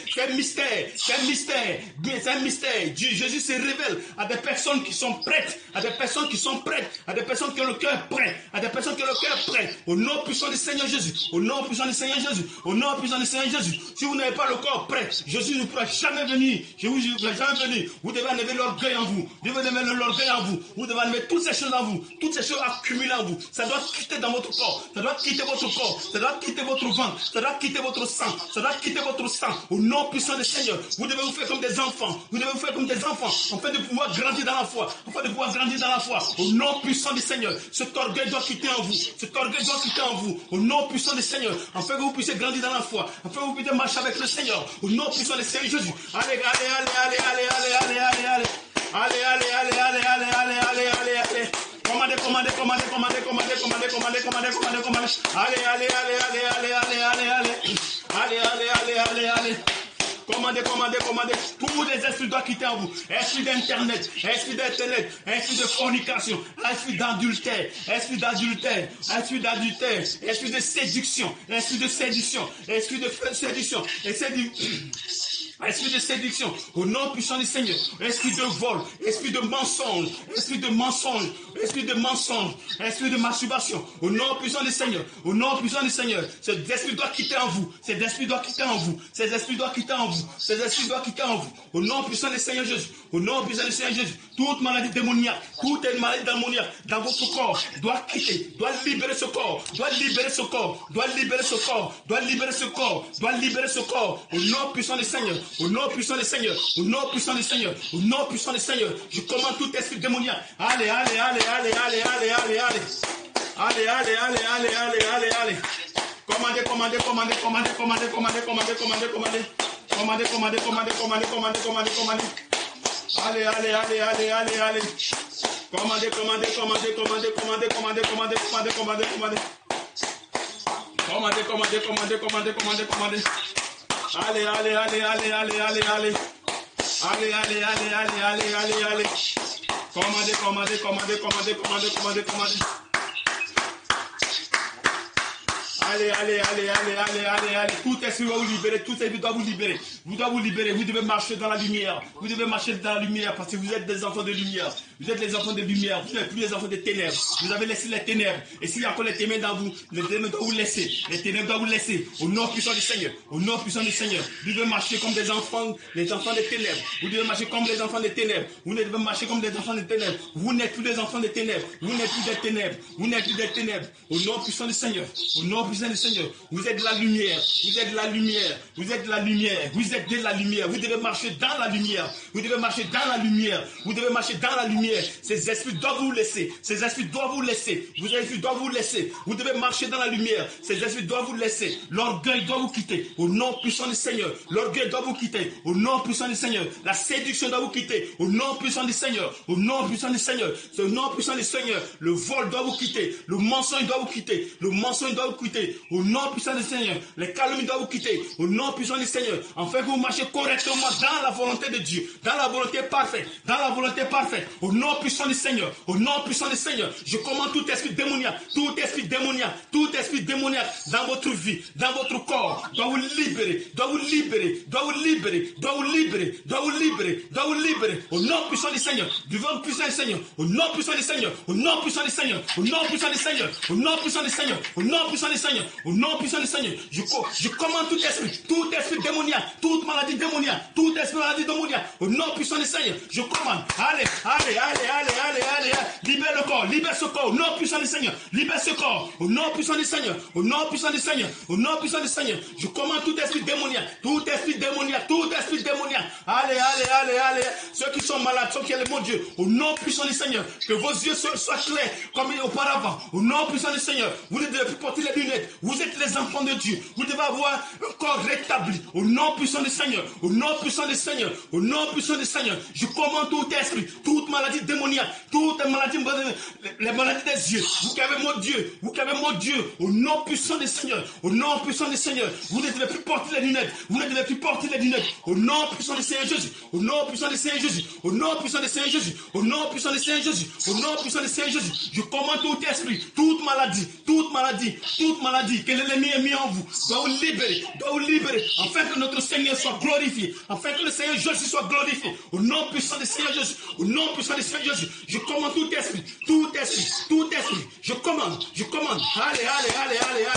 Jésus se révèle à des personnes qui sont prêtes, à des personnes qui ont le cœur prêt, au nom puissant du Seigneur Jésus, Si vous n'avez pas le corps prêt, Jésus ne pourra jamais venir. Vous devez enlever l'orgueil en vous, vous devez enlever toutes ces choses en vous, toutes ces choses accumulées en vous. Ça doit quitter dans votre corps, ça doit quitter votre ventre, ça doit quitter votre sang, au nom puissant du Seigneur. Vous devez vous faire comme des enfants, afin de pouvoir grandir dans la foi, au nom puissant du Seigneur. Cet orgueil doit quitter en vous, au nom puissant du Seigneur, afin que vous puissiez grandir dans la foi, afin que vous puissiez marcher avec le Seigneur, au nom puissant du Seigneur Jésus. Allez. Commandez. Allez. Commandez. Tous les esprits doivent quitter en vous. Esprit d'internet, esprit de fornication, esprit d'adultère, esprit de séduction, esprit de séduction, au nom puissant du Seigneur, esprit de vol, esprit de mensonge, esprit de masturbation, au nom puissant du Seigneur, cet esprit doit quitter en vous, au nom puissant du Seigneur Jésus, toute maladie démoniaque, dans votre corps, doit quitter, doit libérer ce corps, au nom puissant du Seigneur. Au nom puissant du Seigneur, je commande tout esprit démoniaque. Allez. Commandez. Allez. Commandez. Allez. Commandez. Allez. Tout esprit doit vous libérer, Vous devez marcher dans la lumière. Parce que vous êtes des enfants de lumière. Vous n'êtes plus les enfants des ténèbres. Vous avez laissé les ténèbres. Et s'il y a encore les ténèbres dans vous, les ténèbres doivent vous laisser. Au nom puissant du Seigneur. Vous devez marcher comme des enfants, les enfants des ténèbres. Vous devez marcher comme les enfants des ténèbres. Vous ne devez marcher comme des enfants des ténèbres. Vous n'êtes plus des enfants des ténèbres. Vous n'êtes plus des ténèbres. Au nom puissant du Seigneur. Vous êtes de la lumière. Vous devez marcher dans la lumière. Ces esprits doivent vous laisser. Vous devez marcher dans la lumière. Ces esprits doivent vous laisser. L'orgueil doit vous quitter. Au nom puissant du Seigneur. La séduction doit vous quitter. Au nom puissant du Seigneur. Le vol doit vous quitter. Le mensonge doit vous quitter. Au nom puissant du Seigneur. Les calomnies doivent vous quitter. Au nom puissant du Seigneur. Afin que vous marchiez correctement dans la volonté de Dieu. Dans la volonté parfaite. Au nom puissant du Seigneur. Je commande tout esprit démoniaque dans votre vie, dans votre corps, doit vous libérer. Au nom puissant du Seigneur. Au nom puissant du Seigneur. Seigneur, au nom puissant du Seigneur, je commande tout esprit démoniaque, toute maladie démoniaque, tout esprit maladie démoniaque, au nom puissant du Seigneur, je commande. Allez, libère le corps, libère ce corps, au nom puissant du Seigneur, libère ce corps, au nom puissant du Seigneur, au nom puissant du Seigneur, au nom puissant du Seigneur, je commande tout esprit démoniaque, tout esprit démoniaque, tout esprit démoniaque. Allez, ceux qui sont malades, ceux qui ont mon Dieu, au nom puissant du Seigneur, que vos yeux soient clairs comme auparavant, au nom puissant du Seigneur, vous ne devez plus porter les lunettes, vous êtes les enfants de Dieu, vous devez avoir un corps rétabli, au nom puissant du Seigneur, au nom puissant du Seigneur, au nom puissant du Seigneur, je commande tout esprit, toute maladie démoniaque, toute maladie, les maladies des yeux, vous qui avez mon Dieu, au nom puissant du Seigneur, au nom puissant du Seigneur, vous ne devez plus porter les lunettes, au nom puissant du Seigneur Jésus, au nom puissant du Seigneur Jésus, au nom puissant du Seigneur Jésus, au nom puissant du Seigneur Jésus, au nom puissant du Seigneur Jésus, je commande tout esprit, toute maladie que l'ennemi a mis en vous, doit vous libérer, afin que notre Seigneur soit glorifié, afin que le Seigneur Jésus soit glorifié, au nom puissant du Seigneur Jésus, au nom puissant du Seigneur Jésus, je commande tout esprit, je commande, allez, commandez.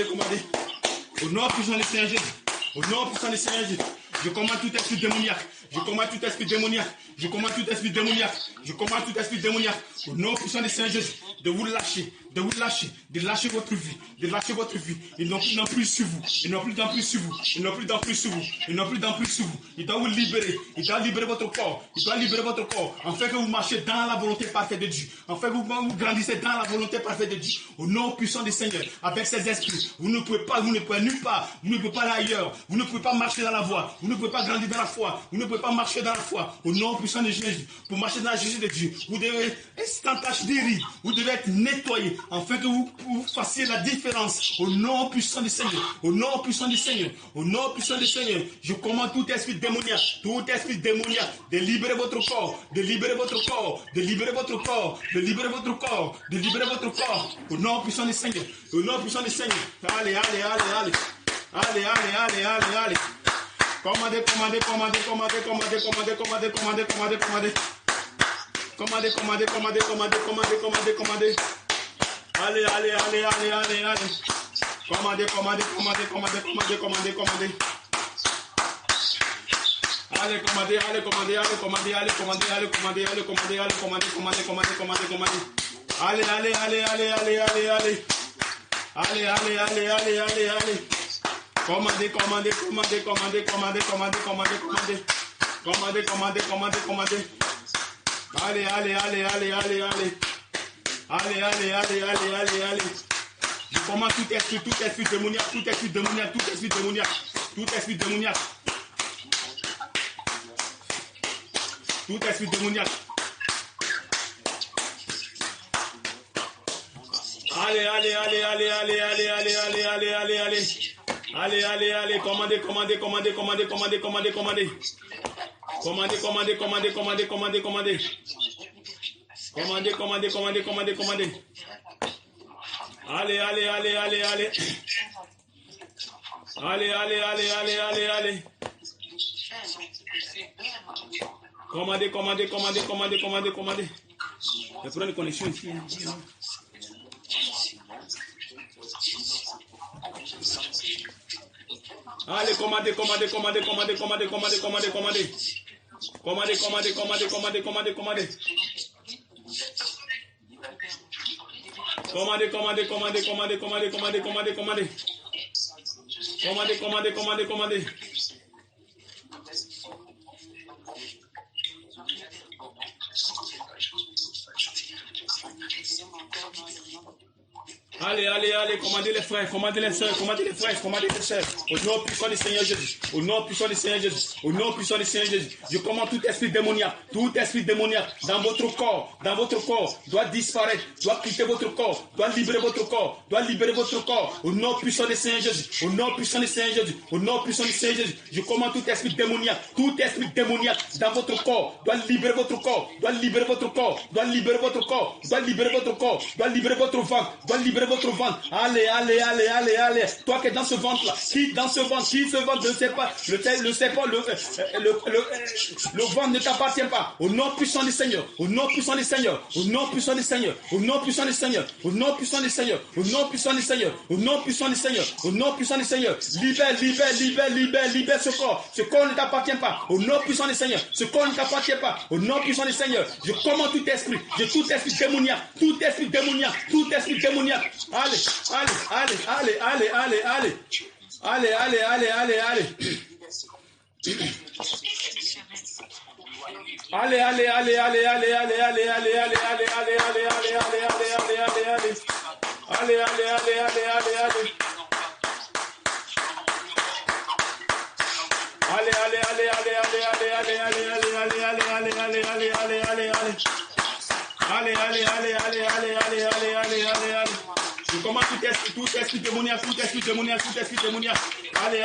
Commandez. Au nom puissant du Seigneur Jésus. Au nom puissant du Seigneur Jésus. Je commande tout esprit démoniaque. Au nom puissant du Seigneur Jésus. De vous lâcher. De lâcher votre vie. Ils n'ont plus d'emprise sur vous. Ils doivent vous libérer. Ils doivent libérer votre corps. Afin que vous marchiez dans la volonté parfaite de Dieu. Afin que vous grandissez dans la volonté parfaite de Dieu. Au nom puissant du Seigneur. Avec ces esprits. Vous ne pouvez nulle part. Vous ne pouvez pas aller ailleurs. Vous ne pouvez pas marcher dans la voie. Vous ne pouvez pas grandir dans la foi. Vous ne pouvez pas marcher dans la foi. Au nom puissant de Jésus. Pour marcher dans la justice de Dieu. Vous devez être sans tache d'éride. Vous devez être nettoyé. Afin que vous fassiez la différence. Au nom puissant du Seigneur. Je commande tout esprit démoniaque. De libérer votre corps. Au nom puissant du Seigneur. Allez. Commandez. Allez. Commandez. Allez, commandez. Allez. Je commande tout esprit démoniaque. Allez. Commandez. Allez. Commandez. Il y a problème de connexion ici. Allez, commandez. Commandez. Allez, commandez les frères, commandez les sœurs. Au nom puissant du Seigneur Jésus. Au nom puissant du Seigneur Jésus, je commande tout esprit démoniaque dans votre corps, doit disparaître, doit quitter votre corps, doit libérer votre corps, Au nom puissant du Seigneur Jésus, au nom puissant du Seigneur Jésus, au nom puissant du Seigneur Jésus, je commande tout esprit démoniaque dans votre corps, doit libérer votre corps, doit libérer votre corps, doit libérer votre corps, doit libérer votre corps, doit libérer votre ventre, doit libérer votre ventre. Allez. Toi qui es dans ce ventre-là, qui dans ce ventre, ne sait pas, le ventre ne t'appartient pas. Au nom puissant du Seigneur, au nom puissant du Seigneur, au nom puissant du Seigneur, au nom puissant du Seigneur, au nom puissant du Seigneur, au nom puissant du Seigneur, au nom puissant du Seigneur, au nom puissant du Seigneur, libère ce corps ne t'appartient pas. Au nom puissant du Seigneur, ce corps ne t'appartient pas. Au nom puissant du Seigneur, je commande tout esprit démoniaque. Allez. Je commande tout esprit démoniaque. Allez,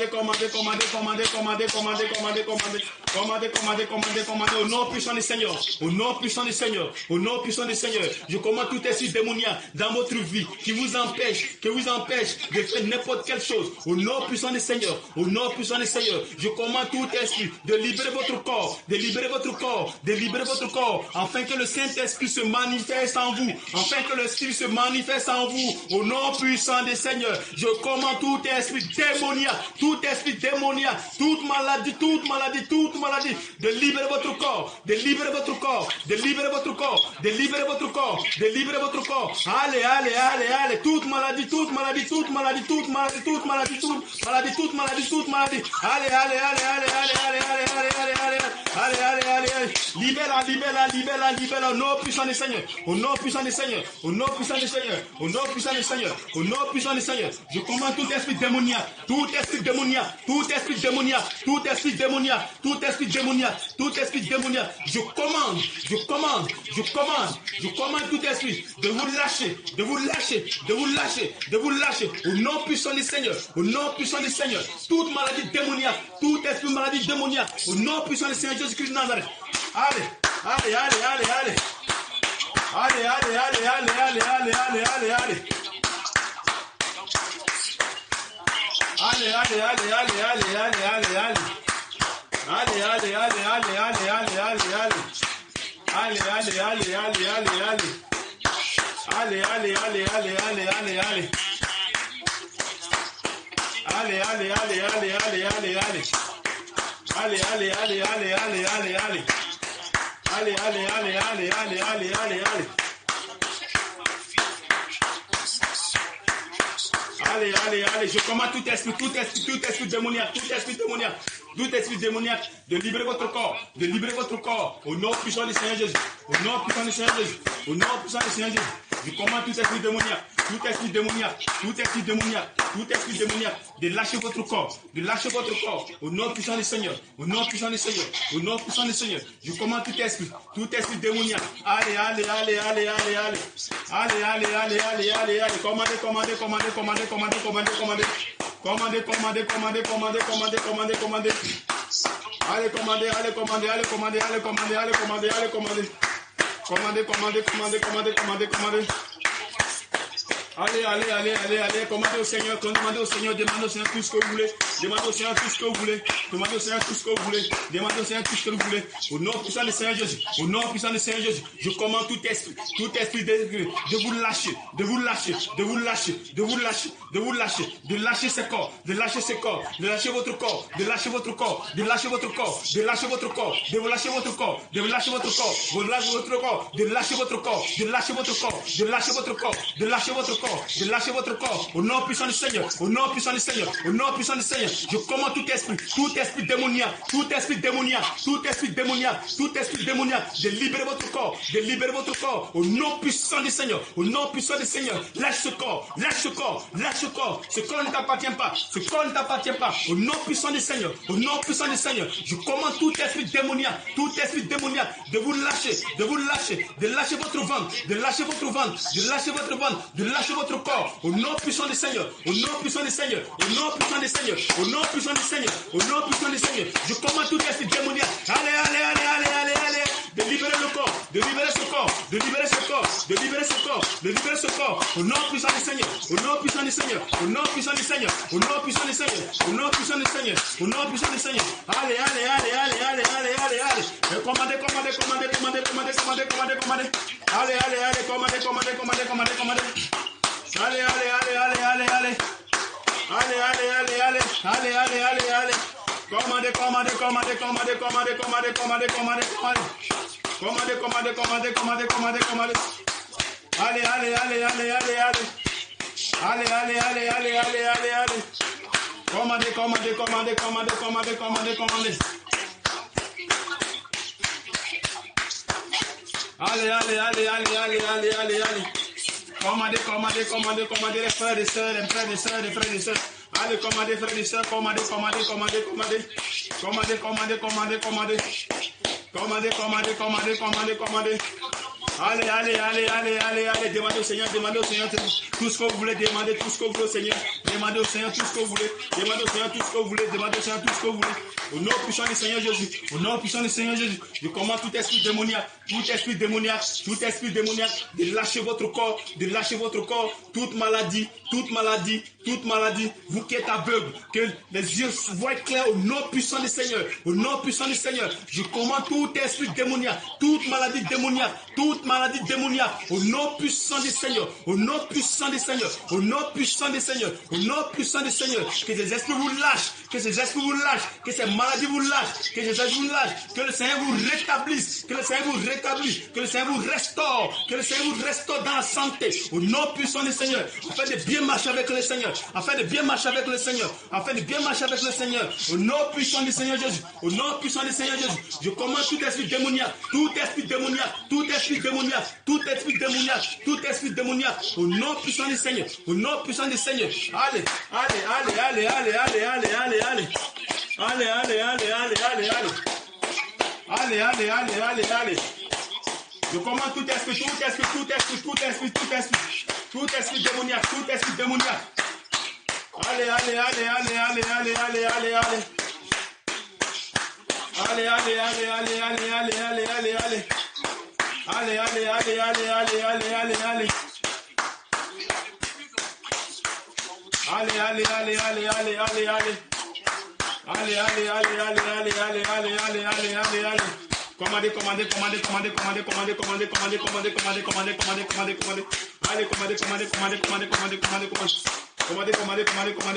commandez. Au nom puissant du Seigneur. Je commande tout esprit démoniaque dans votre vie qui vous empêche de faire n'importe quelle chose. Au nom puissant du Seigneur. Je commande tout esprit de libérer votre corps, afin que le Saint-Esprit se manifeste en vous, au nom puissant des Seigneurs. Je commande tout esprit démoniaque, toute maladie, de libérer votre corps, Allez, toute maladie, libère, au nom puissant des Seigneurs, je commande tout esprit démoniaque, je commande tout esprit de vous lâcher, au nom puissant des Seigneurs, toute maladie démoniaque, tout esprit maladie démoniaque, au nom puissant des Seigneur Jésus-Christ de Nazareth. Allez. Allez, je commande tout esprit démoniaque, de libérer votre corps, au nom puissant du Seigneur Jésus, je commande tout esprit démoniaque, de lâcher votre corps, au nom puissant du Seigneur, je commande tout esprit démoniaque, allez, commandez, Allez, commandez au Seigneur, demandez au Seigneur tout ce que vous voulez, demandez au Seigneur tout ce que vous voulez, au nom puissant du Seigneur Jésus, je commande tout esprit de vous lâcher, de lâcher ses corps, de lâcher votre corps, de lâcher votre corps, de lâcher votre corps, au nom puissant du Seigneur, Seigneur. Je commande tout esprit démoniaque, tout esprit démoniaque, tout esprit démoniaque, tout esprit démoniaque, de libérer votre corps, de libérer votre corps, au nom puissant du Seigneur, au nom puissant du Seigneur. Lâche ce corps, lâche ce corps, lâche ce corps. Ce corps ne t'appartient pas, ce corps ne t'appartient pas. Au nom puissant du Seigneur, au nom puissant du Seigneur, je commande tout esprit démoniaque, de vous lâcher, de lâcher votre ventre, de lâcher votre ventre, de lâcher votre ventre, de lâcher votre corps. Au nom puissant du Seigneur, au nom puissant du Seigneur, au nom puissant du Seigneur, au nom puissant du Seigneur, au nom puissant du Seigneur. Je commande tout esprit démoniaque. Allez, de libérer le corps, de libérer ce corps, de libérer ce corps, de libérer ce corps, de libérer ce corps. Au nom puissant du Seigneur, au nom puissant du Seigneur, au nom puissant du Seigneur, au nom puissant du Seigneur, au nom puissant du Seigneur, au nom puissant du Seigneur. Allez. Commandez. Allez. Commandez les frères et sœurs, les frères et sœurs. Allez, commandez, frères et sœurs, commandez. Allez, demandez au Seigneur tout ce que vous voulez, demandez tout ce que vous voulez au Seigneur, demandez au Seigneur tout ce que vous voulez, demandez au Seigneur tout ce que vous voulez, demandez au Seigneur tout ce que vous voulez. Au nom puissant du Seigneur Jésus, au nom puissant du Seigneur Jésus, je commande tout esprit démoniaque, de lâcher votre corps, toute maladie, vous qui êtes aveugle, que les yeux voient clair au nom puissant du Seigneur, je commande tout esprit démoniaque, toute maladie démoniaque, au nom puissant du Seigneur, au nom puissant du Seigneur, que ces esprits vous lâchent, que ces maladies vous lâchent, que le Seigneur vous rétablisse, que le Seigneur vous restaure dans la santé, au nom puissant du Seigneur, afin de bien marcher avec le Seigneur, au nom puissant du Seigneur Jésus, je commande tout esprit démoniaque, au nom puissant du Seigneur, allez, je commande tout esprit démoniaque, allez,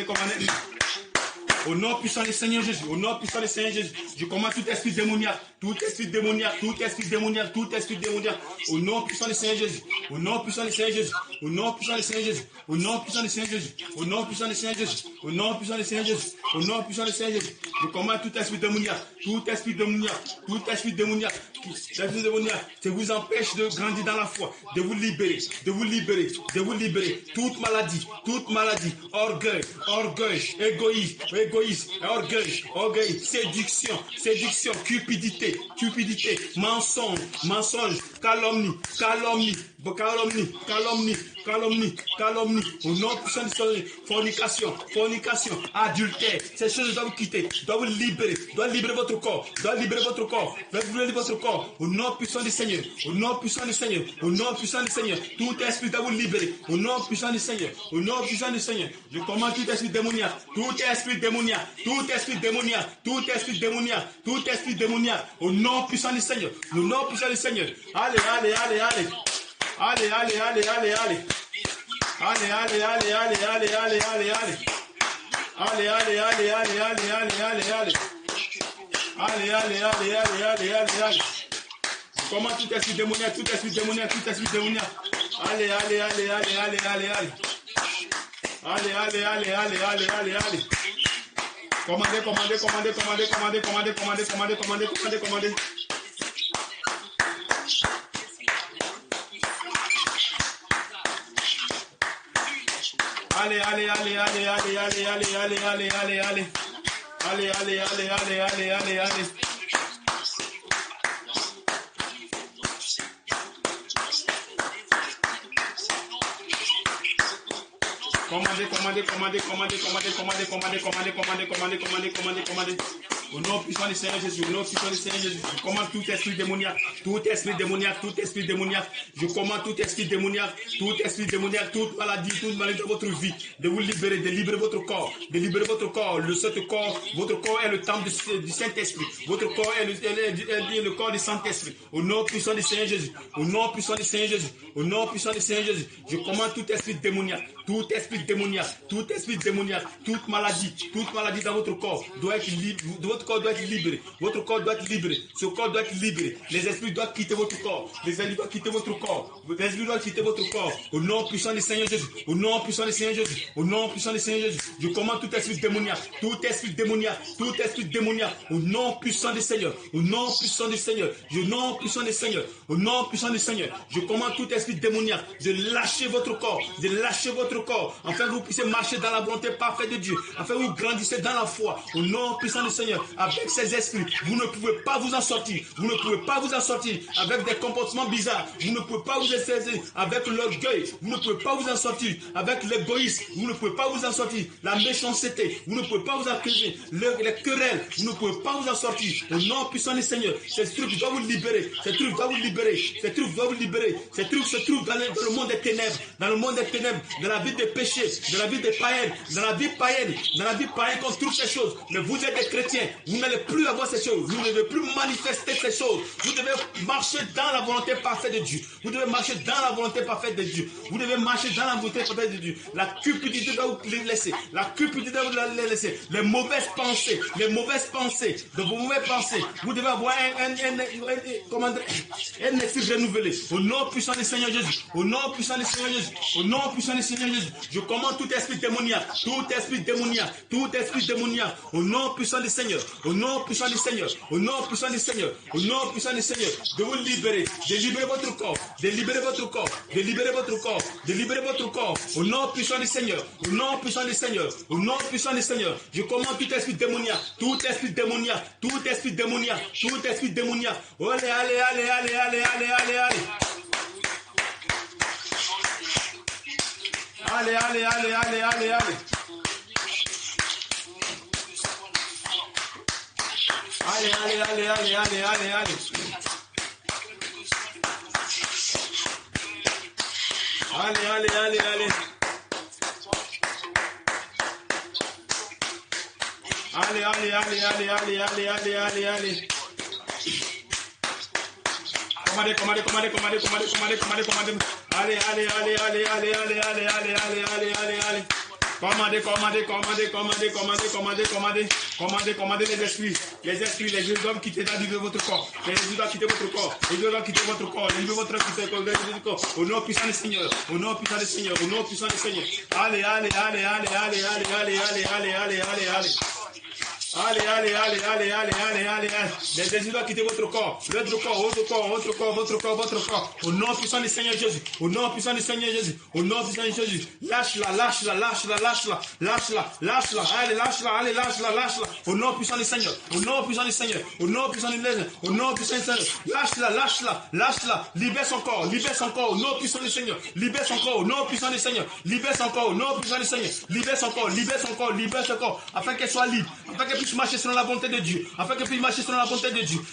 Commandez. Au nom puissant du Seigneur Jésus, je commande tout esprit démoniaque, au nom puissant du Seigneur Jésus, au nom puissant du Seigneur Jésus, je commande tout esprit démoniaque, qui vous empêche de grandir dans la foi, de vous libérer, toute maladie, orgueil, égoïsme, orgueil, séduction, cupidité, mensonge, calomnie, au nom puissant du Seigneur, fornication, adultère, ces choses doivent vous quitter, doivent vous libérer, doivent libérer votre corps, au nom puissant du Seigneur, tout esprit doit vous libérer, au nom puissant du Seigneur, je commande tout esprit démoniaque, au nom puissant du Seigneur, allez, comment tout esprit démoniaque, allez, Commandez. Allez. Commandez. Au nom puissant du Seigneur Jésus, je commande tout esprit démoniaque, je commande tout esprit démoniaque, toute maladie de votre vie, de vous libérer, de libérer votre corps, votre corps est le temple du Saint-Esprit, votre corps est le corps du Saint-Esprit, au nom puissant du Seigneur Jésus, je commande tout esprit démoniaque, toute maladie dans votre corps doit être libre. Votre corps doit être libéré. Ce corps doit être libéré. Les esprits doivent quitter votre corps. Au nom puissant du Seigneur Jésus. Je commande tout esprit démoniaque. Au nom puissant du Seigneur. Je commande tout esprit démoniaque de lâcher votre corps. Afin que vous puissiez marcher dans la volonté parfaite de Dieu. Afin que vous grandissez dans la foi. Au nom puissant du Seigneur. Avec ces esprits, vous ne pouvez pas vous en sortir. Avec des comportements bizarres. Vous ne pouvez pas vous en sortir. Avec l'orgueil, vous ne pouvez pas vous en sortir. Avec l'égoïsme, vous ne pouvez pas vous en sortir. La méchanceté, vous ne pouvez pas vous en sortir. Les querelles, vous ne pouvez pas vous en sortir. Au nom puissant du Seigneur, ces trucs doivent vous libérer. Ces trucs se trouvent dans le monde des ténèbres. Dans la vie des péchés, dans la vie des païens, dans la vie païenne qu'on trouve ces choses. Mais vous êtes des chrétiens, vous n'allez plus avoir ces choses, vous ne devez plus manifester ces choses. Vous devez marcher dans la volonté parfaite de Dieu. La cupidité doit vous laisser. Les mauvaises pensées de vos mauvaises pensées. Vous devez avoir un esprit renouvelé. Au nom puissant du Seigneur Jésus. Je commande tout esprit démoniaque. Au nom puissant du Seigneur. De vous libérer. De libérer votre corps. Au nom puissant du Seigneur. Je commande tout esprit démoniaque. Allez. Commandez les esprits. Les yeux doivent quitter votre corps. Les yeux doivent quitter votre corps. Au nom puissant du Seigneur. Allez. Les désirs doivent quitter votre corps. Votre corps. Au nom puissant du Seigneur Jésus. Lâche-la. Allez, lâche-la. Au nom puissant du Seigneur. Lâche-la. Libère son corps. Au nom puissant du Seigneur. Libère son corps. Afin qu'elle soit libre. Afin qu'elle puisse marcher selon la volonté de Dieu.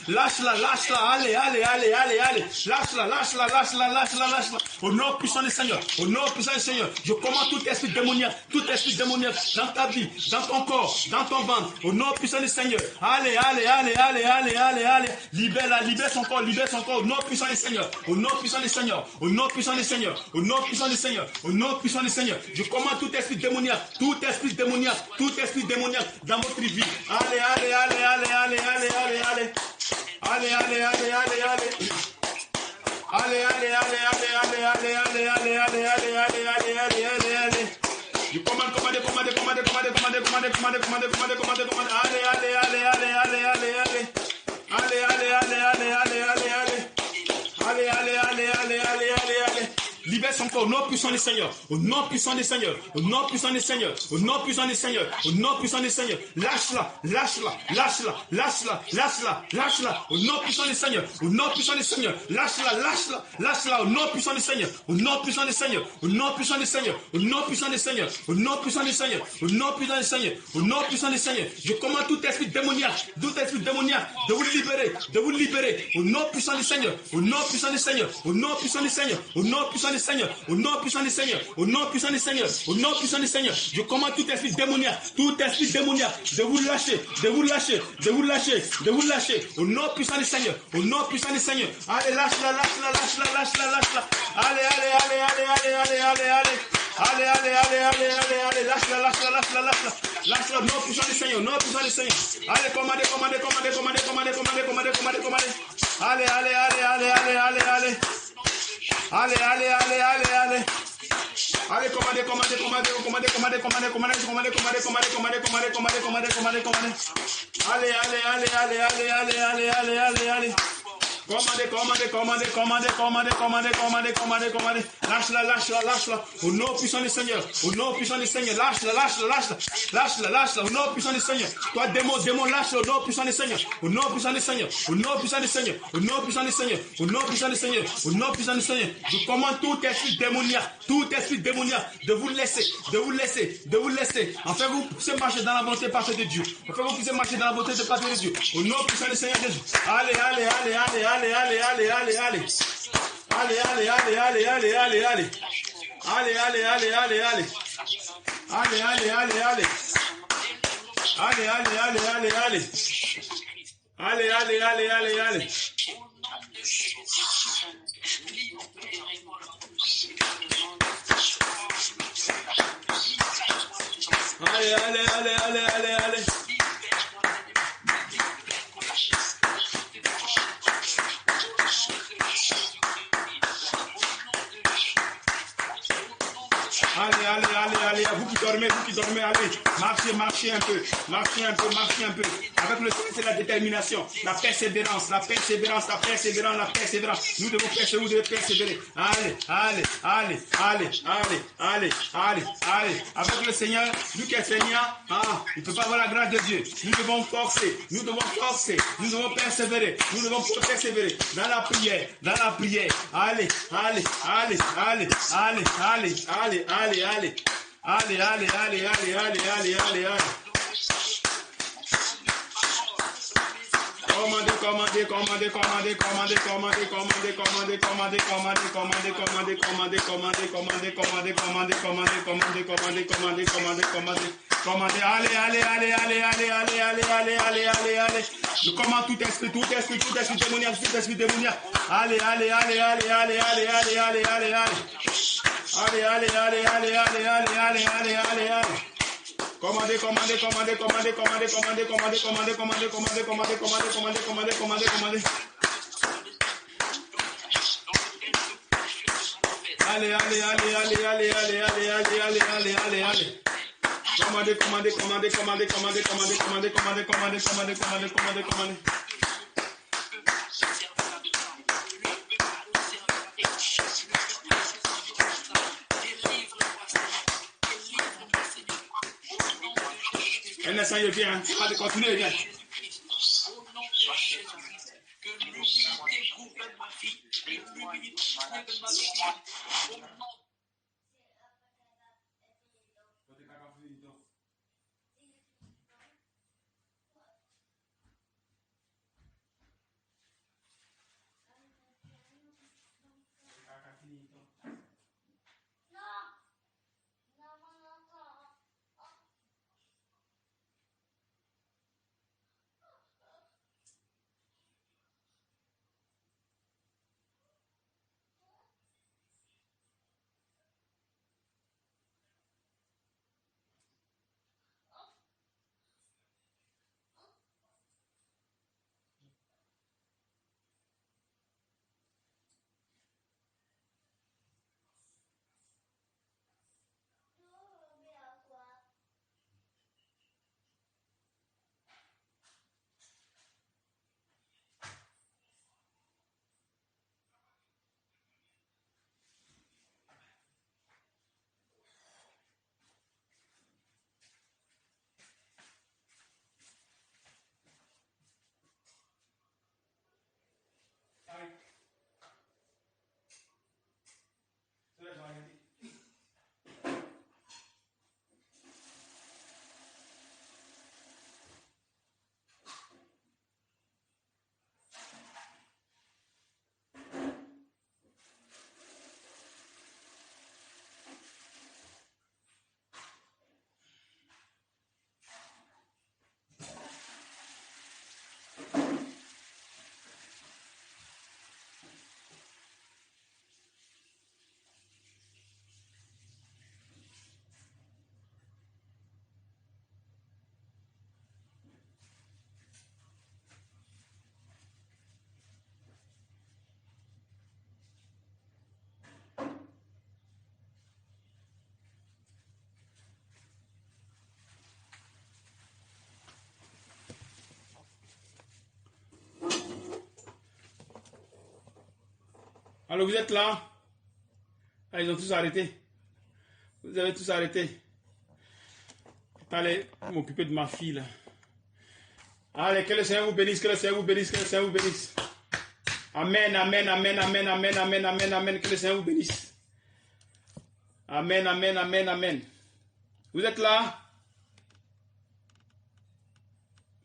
Lâche-la. Allez. Lâche-la. Au nom puissant du Seigneur. Je commande tout esprit démoniaque dans ta vie, dans ton corps, dans ton ventre. Au nom puissant du Seigneur. Allez. Libère son corps. Au nom puissant du Seigneur. Je commande tout esprit démoniaque dans votre vie. Allez. Je commande Libère son corps au nom puissant du Seigneur, au nom puissant du Seigneur, au nom puissant du Seigneur, au nom puissant du Seigneur, au nom puissant du Seigneur. Lâche-la, lâche-la, lâche-la, lâche-la, lâche-la, lâche-la, au nom puissant du Seigneur, au nom puissant du Seigneur. Lâche-la, lâche-la, lâche-la, au nom puissant du Seigneur, au nom puissant du Seigneur, au nom puissant du Seigneur, au nom puissant du Seigneur, au nom puissant du Seigneur, au nom puissant du Seigneur, au nom puissant du Seigneur. Je commande tout esprit démoniaque de vous libérer, de vous libérer, au nom puissant du Seigneur, au nom puissant du Seigneur, au nom puissant du Seigneur, au nom puissant du Seigneur, au nom puissant du Seigneur, au nom puissant du Seigneur, au nom puissant du Seigneur. Je commande tout esprit démoniaque de vous lâcher, de vous lâcher, de vous lâcher, de vous lâcher, au nom puissant du Seigneur, au nom puissant du Seigneur. Allez, lâche-la, lâche-la, lâche-la, lâche-la, lâche-la. Allez, allez, allez, allez, allez, allez, allez, allez. Allez, allez, allez, allez, allez, allez, lâche-la, lâche-la, lâche-la, lâche-la. Lâche-la, nom puissant du Seigneur, nom puissant du Seigneur. Allez, commandez, commandez, commandez, commandez, commandez, commandez, commandez, commandez, commandez. Allez, allez, allez, allez, allez, allez, allez. Allez, allez, allez, allez, allez. Allez, commandez, commandez, commandez, commandez, commandez, commandez, commandez, commandez, commandez, commandez, commandez, commandez, commandez, commandez, commandez, commandez. Allez, allez, allez, allez, allez, allez, allez, allez, allez, allez. Commandez, commandez, commandez, commandez, commandez, commandez, commandez, commandez, commandez. Lâche-la, lâche-la, lâche-la. Au nom puissant du Seigneur. Au nom puissant du Seigneur. Lâche-la, lâche-la, lâche-la. Lâche-la, lâche-la. Au nom puissant du Seigneur. Toi, démon, démon, lâche-la. Au nom puissant du Seigneur. Au nom puissant du Seigneur. Au nom puissant du Seigneur. Au nom puissant du Seigneur. Au nom puissant du Seigneur. Au nom puissant du Seigneur. Je commande tout esprit démoniaque de vous laisser, de vous laisser, de vous laisser. Enfin, vous puissiez marcher dans la volonté parfaite de Dieu. Enfin, vous puissiez marcher dans la volonté parfaite de Dieu. Au nom puissant du Seigneur Jésus. Allez, allez, allez, allez, allez, allez, allez, allez, allez. Allez, allez, allez, allez, allez, allez, allez. Allez, allez, allez, allez, allez. Allez, allez, allez, allez. Allez, allez, allez, allez, allez. Allez, allez, allez, allez, allez. Allez, allez, allez, allez, allez, allez. Allez, allez, allez, allez, vous qui dormez, allez, marchez un peu, marchez un peu. Avec le Seigneur, c'est la détermination, la persévérance. Nous devons persévérer, vous devez persévérer. Allez. Avec le Seigneur, lui qui est Seigneur, il ne peut pas avoir la grâce de Dieu. Nous devons forcer, nous devons persévérer, dans la prière. Allez. Commandez, allez. Je commande tout esprit démoniaque. Allez. Commandez. Allez. Commandez. Un instant, il vient. Allez, continuez, viens. Alors, vous êtes là? Ah, ils ont tous arrêté. Vous avez tous arrêté. Allez, m'occuper de ma fille, là. Allez, que le Seigneur vous bénisse, que le Seigneur vous bénisse, que le Seigneur vous bénisse. Amen, amen, amen, amen, amen, amen, amen, amen, que le Seigneur vous bénisse. Amen, amen, amen, amen. Vous êtes là?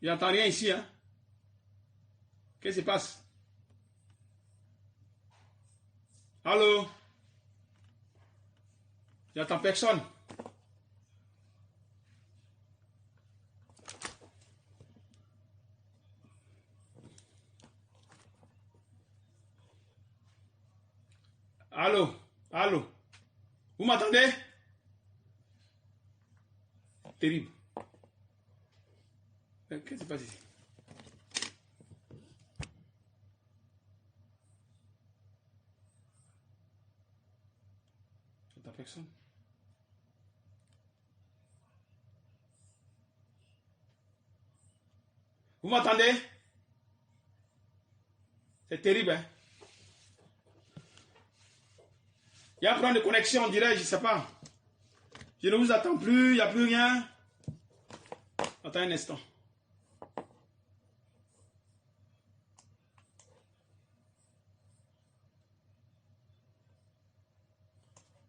Je n'entends rien ici, hein? Qu'est-ce qui se passe? Allô? J'entends personne. Allô? Allô? Vous m'entendez? Terrible. Qu'est-ce qui se passe ici? J'entends personne. Vous m'entendez? C'est terrible, hein? Il y a un problème de connexion, on dirait, je ne sais pas. Je ne vous attends plus, il n'y a plus rien. Attends un instant.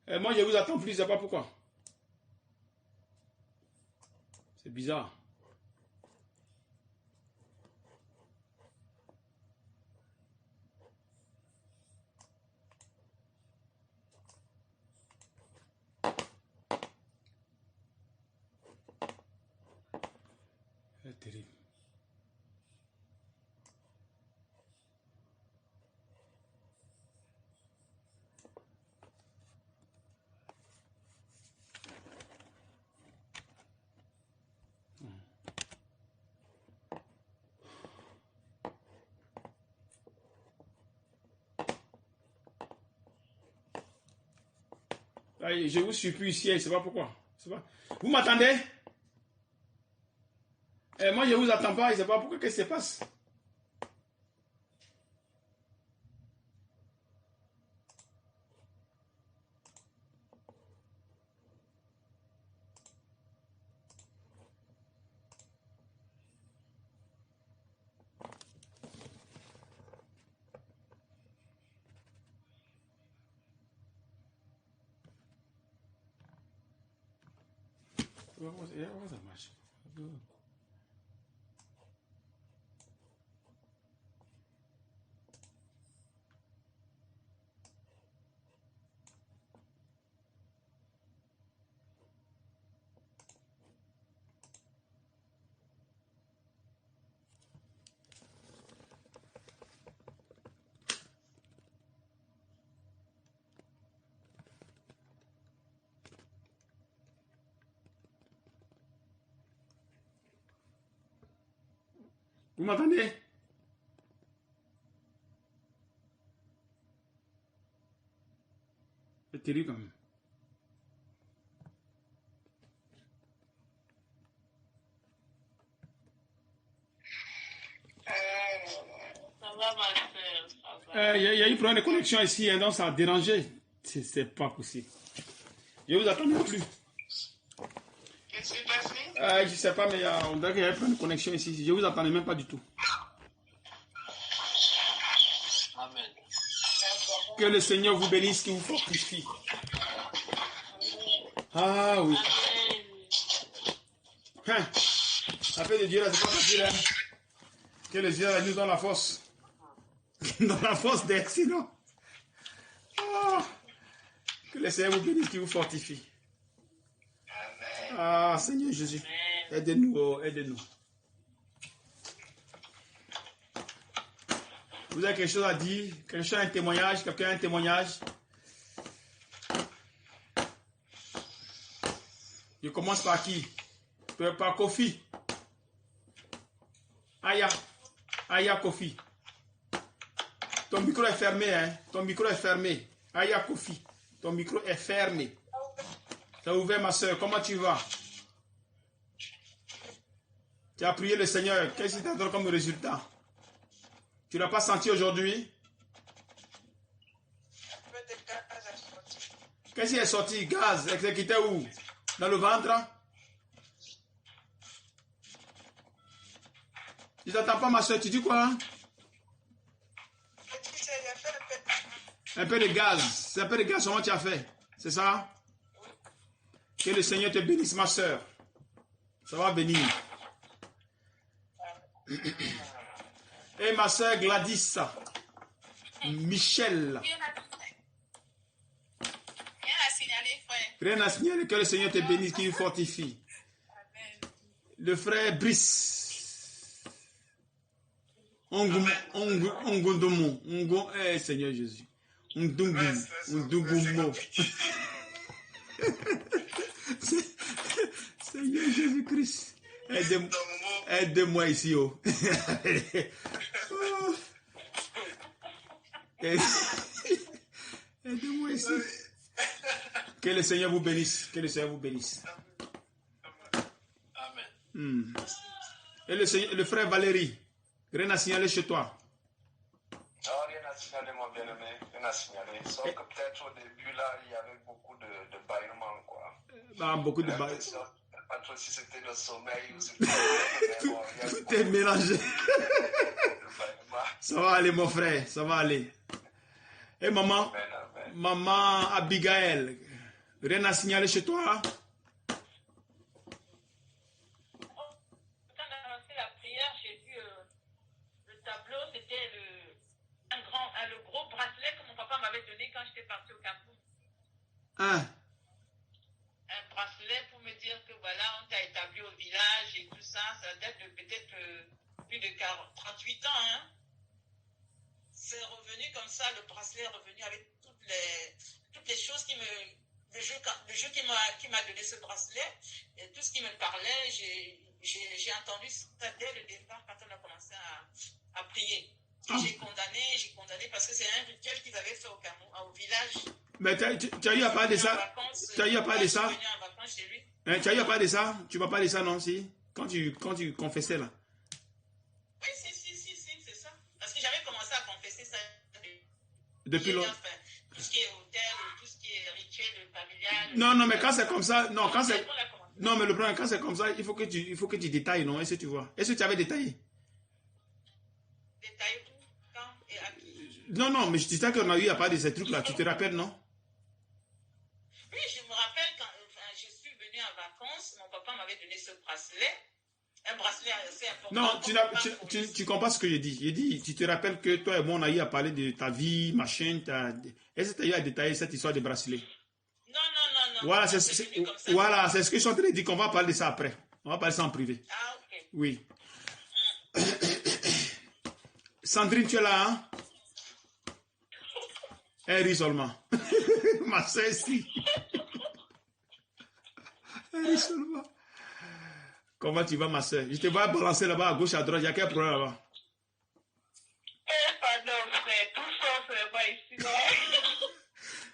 Moi, je ne vous attends plus, je ne sais pas pourquoi. C'est bizarre. C'est terrible. Je vous suis plus ici, je ne sais pas pourquoi. Vous m'entendez? Moi, je ne vous attends pas, je ne sais pas pourquoi, qu'est-ce qui se passe? Ça marche. Vous m'entendez? C'est terrible quand même. Il y a eu un problème de connexion ici, hein, donc ça a dérangé. C'est pas possible. Je vous attendais plus. Qu'est-ce qui s'est passé? Je ne sais pas, mais on dirait qu'il y a un problème de connexion ici. Je vous attendais même pas du tout. Amen. Que le Seigneur vous bénisse, qu'il vous fortifie. Ah oui. Hein. Appel de Dieu là, c'est pas facile. Hein? Que le Seigneur nous donne la force. Dans la force d'être, sinon. Oh. Que le Seigneur vous bénisse, qu'il vous fortifie. Ah, Seigneur Jésus, aidez-nous, oh, aidez-nous. Vous avez quelque chose à dire? Quelqu'un a un témoignage? Quelqu'un a un témoignage? Je commence par qui? Par Kofi. Aya Kofi. Ton micro est fermé, hein? Ton micro est fermé. Aya Kofi. Ton micro est fermé. T'as ouvert, ma soeur. Comment tu vas? Tu as prié le Seigneur. Qu'est-ce qui t'attend comme résultat? Tu ne l'as pas senti aujourd'hui? Qu'est-ce qui est sorti? Gaz. Exécuté où? Dans le ventre? Je t'entends pas, ma soeur. Tu dis quoi? Un peu de gaz. C'est un peu de gaz, comment tu as fait? C'est ça? Que le Seigneur te bénisse, ma soeur. Ça va venir. Et ma soeur Gladys. Michel. Rien à signaler, frère. Rien à signaler, que le Seigneur te bénisse, qu'il fortifie. Amen. Le frère Brice. Ongundomo. Seigneur Jésus. Ondungumo. Seigneur Jésus-Christ. Aide-moi ici. Oh. Aide-moi ici. Que le Seigneur vous bénisse. Que le Seigneur vous bénisse. Amen. Et le frère Valérie, rien à signaler chez toi? Non, rien à signaler, mon bien-aimé. Rien à signaler. Sauf que peut-être au début, là, il y avait beaucoup de bâillements, quoi. Beaucoup de bâillements. Pas trop si c'était le sommeil ou c'était... Tout est mélangé. Ça va aller, mon frère. Ça va aller. Et maman, maman Abigail, rien à signaler chez toi? Quand j'étais partie au Cameroun. Un bracelet pour me dire que voilà, on t'a établi au village et tout ça. Ça date de peut-être plus de 38 ans. Hein. C'est revenu comme ça, le bracelet est revenu avec toutes les choses qui me... Le jeu qui m'a donné ce bracelet, et tout ce qui me parlait, j'ai entendu ça dès le départ quand on a commencé à prier. J'ai condamné parce que c'est un rituel qu'ils avaient fait au Cameroun, au village. Mais tu as eu à parler de ça? Tu as eu à parler de ça? Je suis venu en vacances chez lui. Tu as eu à parler de ça? Tu m'as parlé de ça, non? Si? Quand tu confessais là? Oui, si, c'est ça. Parce que j'avais commencé à confesser ça depuis longtemps. Tout ce qui est hôtel, tout ce qui est rituel familial. Non, mais quand c'est comme ça, non, quand c'est... Non, mais le problème, quand c'est comme ça, il faut que tu détailles, non? Est-ce que tu vois? Est-ce que tu avais détaillé? Détaillé tout? Quand et à qui? Non, mais je disais qu'on a eu à parler de ces trucs-là. Tu te rappelles, non? Oui, je me rappelle quand je suis venue en vacances, mon papa m'avait donné ce bracelet. Un bracelet assez important. Non, tu comprends ce que j'ai dit. J'ai dit, tu te rappelles que toi et moi, on a eu à parler de ta vie, machin. Est-ce que tu as eu à détailler cette histoire de bracelet? Non. Voilà, c'est ce que je suis en train de dire, qu'on va parler de ça après. On va parler de ça en privé. Ah, ok. Oui. Sandrine, tu es là, hein? Elle rit seulement. Ma soeur ici. Elle rit seulement. Comment tu vas, ma soeur? Je te vois balancer là-bas, à gauche, à droite. Il y a quel problème là-bas? Pardon, frère. Tout ça, c'est pas ici, non?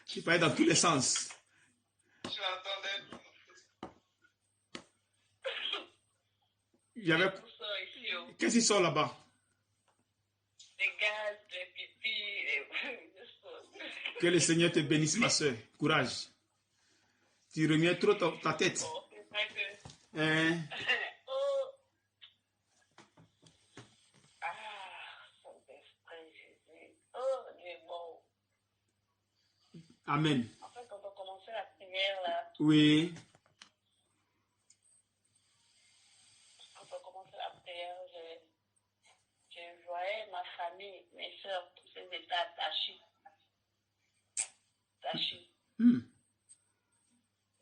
Tu peux aller dans tous les sens. Je l'entendais. Il y avait... Qu'est-ce qui sort là-bas? Des gaz, des pipis, Que le Seigneur te bénisse, ma soeur. Courage. Tu remets trop ta tête. Hein? Amen. En fait, quand on commençait la prière, là, Oui. quand on commençait la prière, je voyais ma famille, mes soeurs, tous ces états attachés.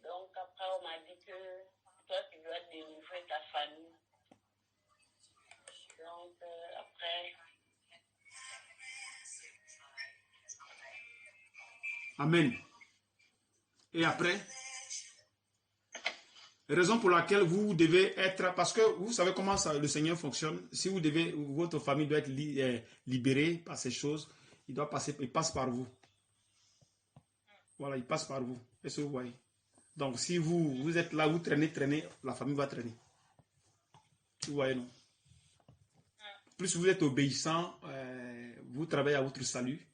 Donc après, on m'a dit que toi, tu dois délivrer ta famille. Donc après... Amen. Et après, raison pour laquelle vous devez être, parce que vous savez comment ça, le Seigneur fonctionne. Si vous devez, votre famille doit être libérée par ces choses, il passe par vous. Voilà, il passe par vous. Est-ce que vous voyez? Donc si vous êtes là, vous traînez, la famille va traîner. Vous voyez, non? Plus vous êtes obéissant, vous travaillez à votre salut.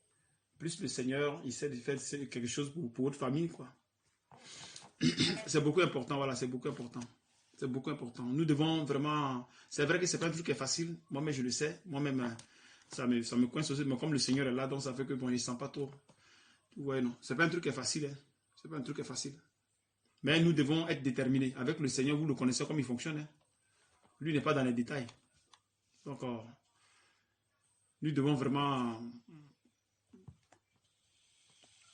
plus le Seigneur essaie de faire quelque chose pour votre famille, quoi. C'est beaucoup important, voilà, c'est beaucoup important. C'est beaucoup important. Nous devons vraiment... C'est vrai que c'est pas un truc qui est facile. Moi-même, je le sais. Moi-même, ça me coince aussi. Mais comme le Seigneur est là, donc ça fait que bon, il ne sent pas trop. Ouais, non. C'est pas un truc qui est facile. Hein. C'est pas un truc qui est facile. Mais nous devons être déterminés. Avec le Seigneur, vous le connaissez comme il fonctionne. Hein. Lui n'est pas dans les détails. Donc, nous devons vraiment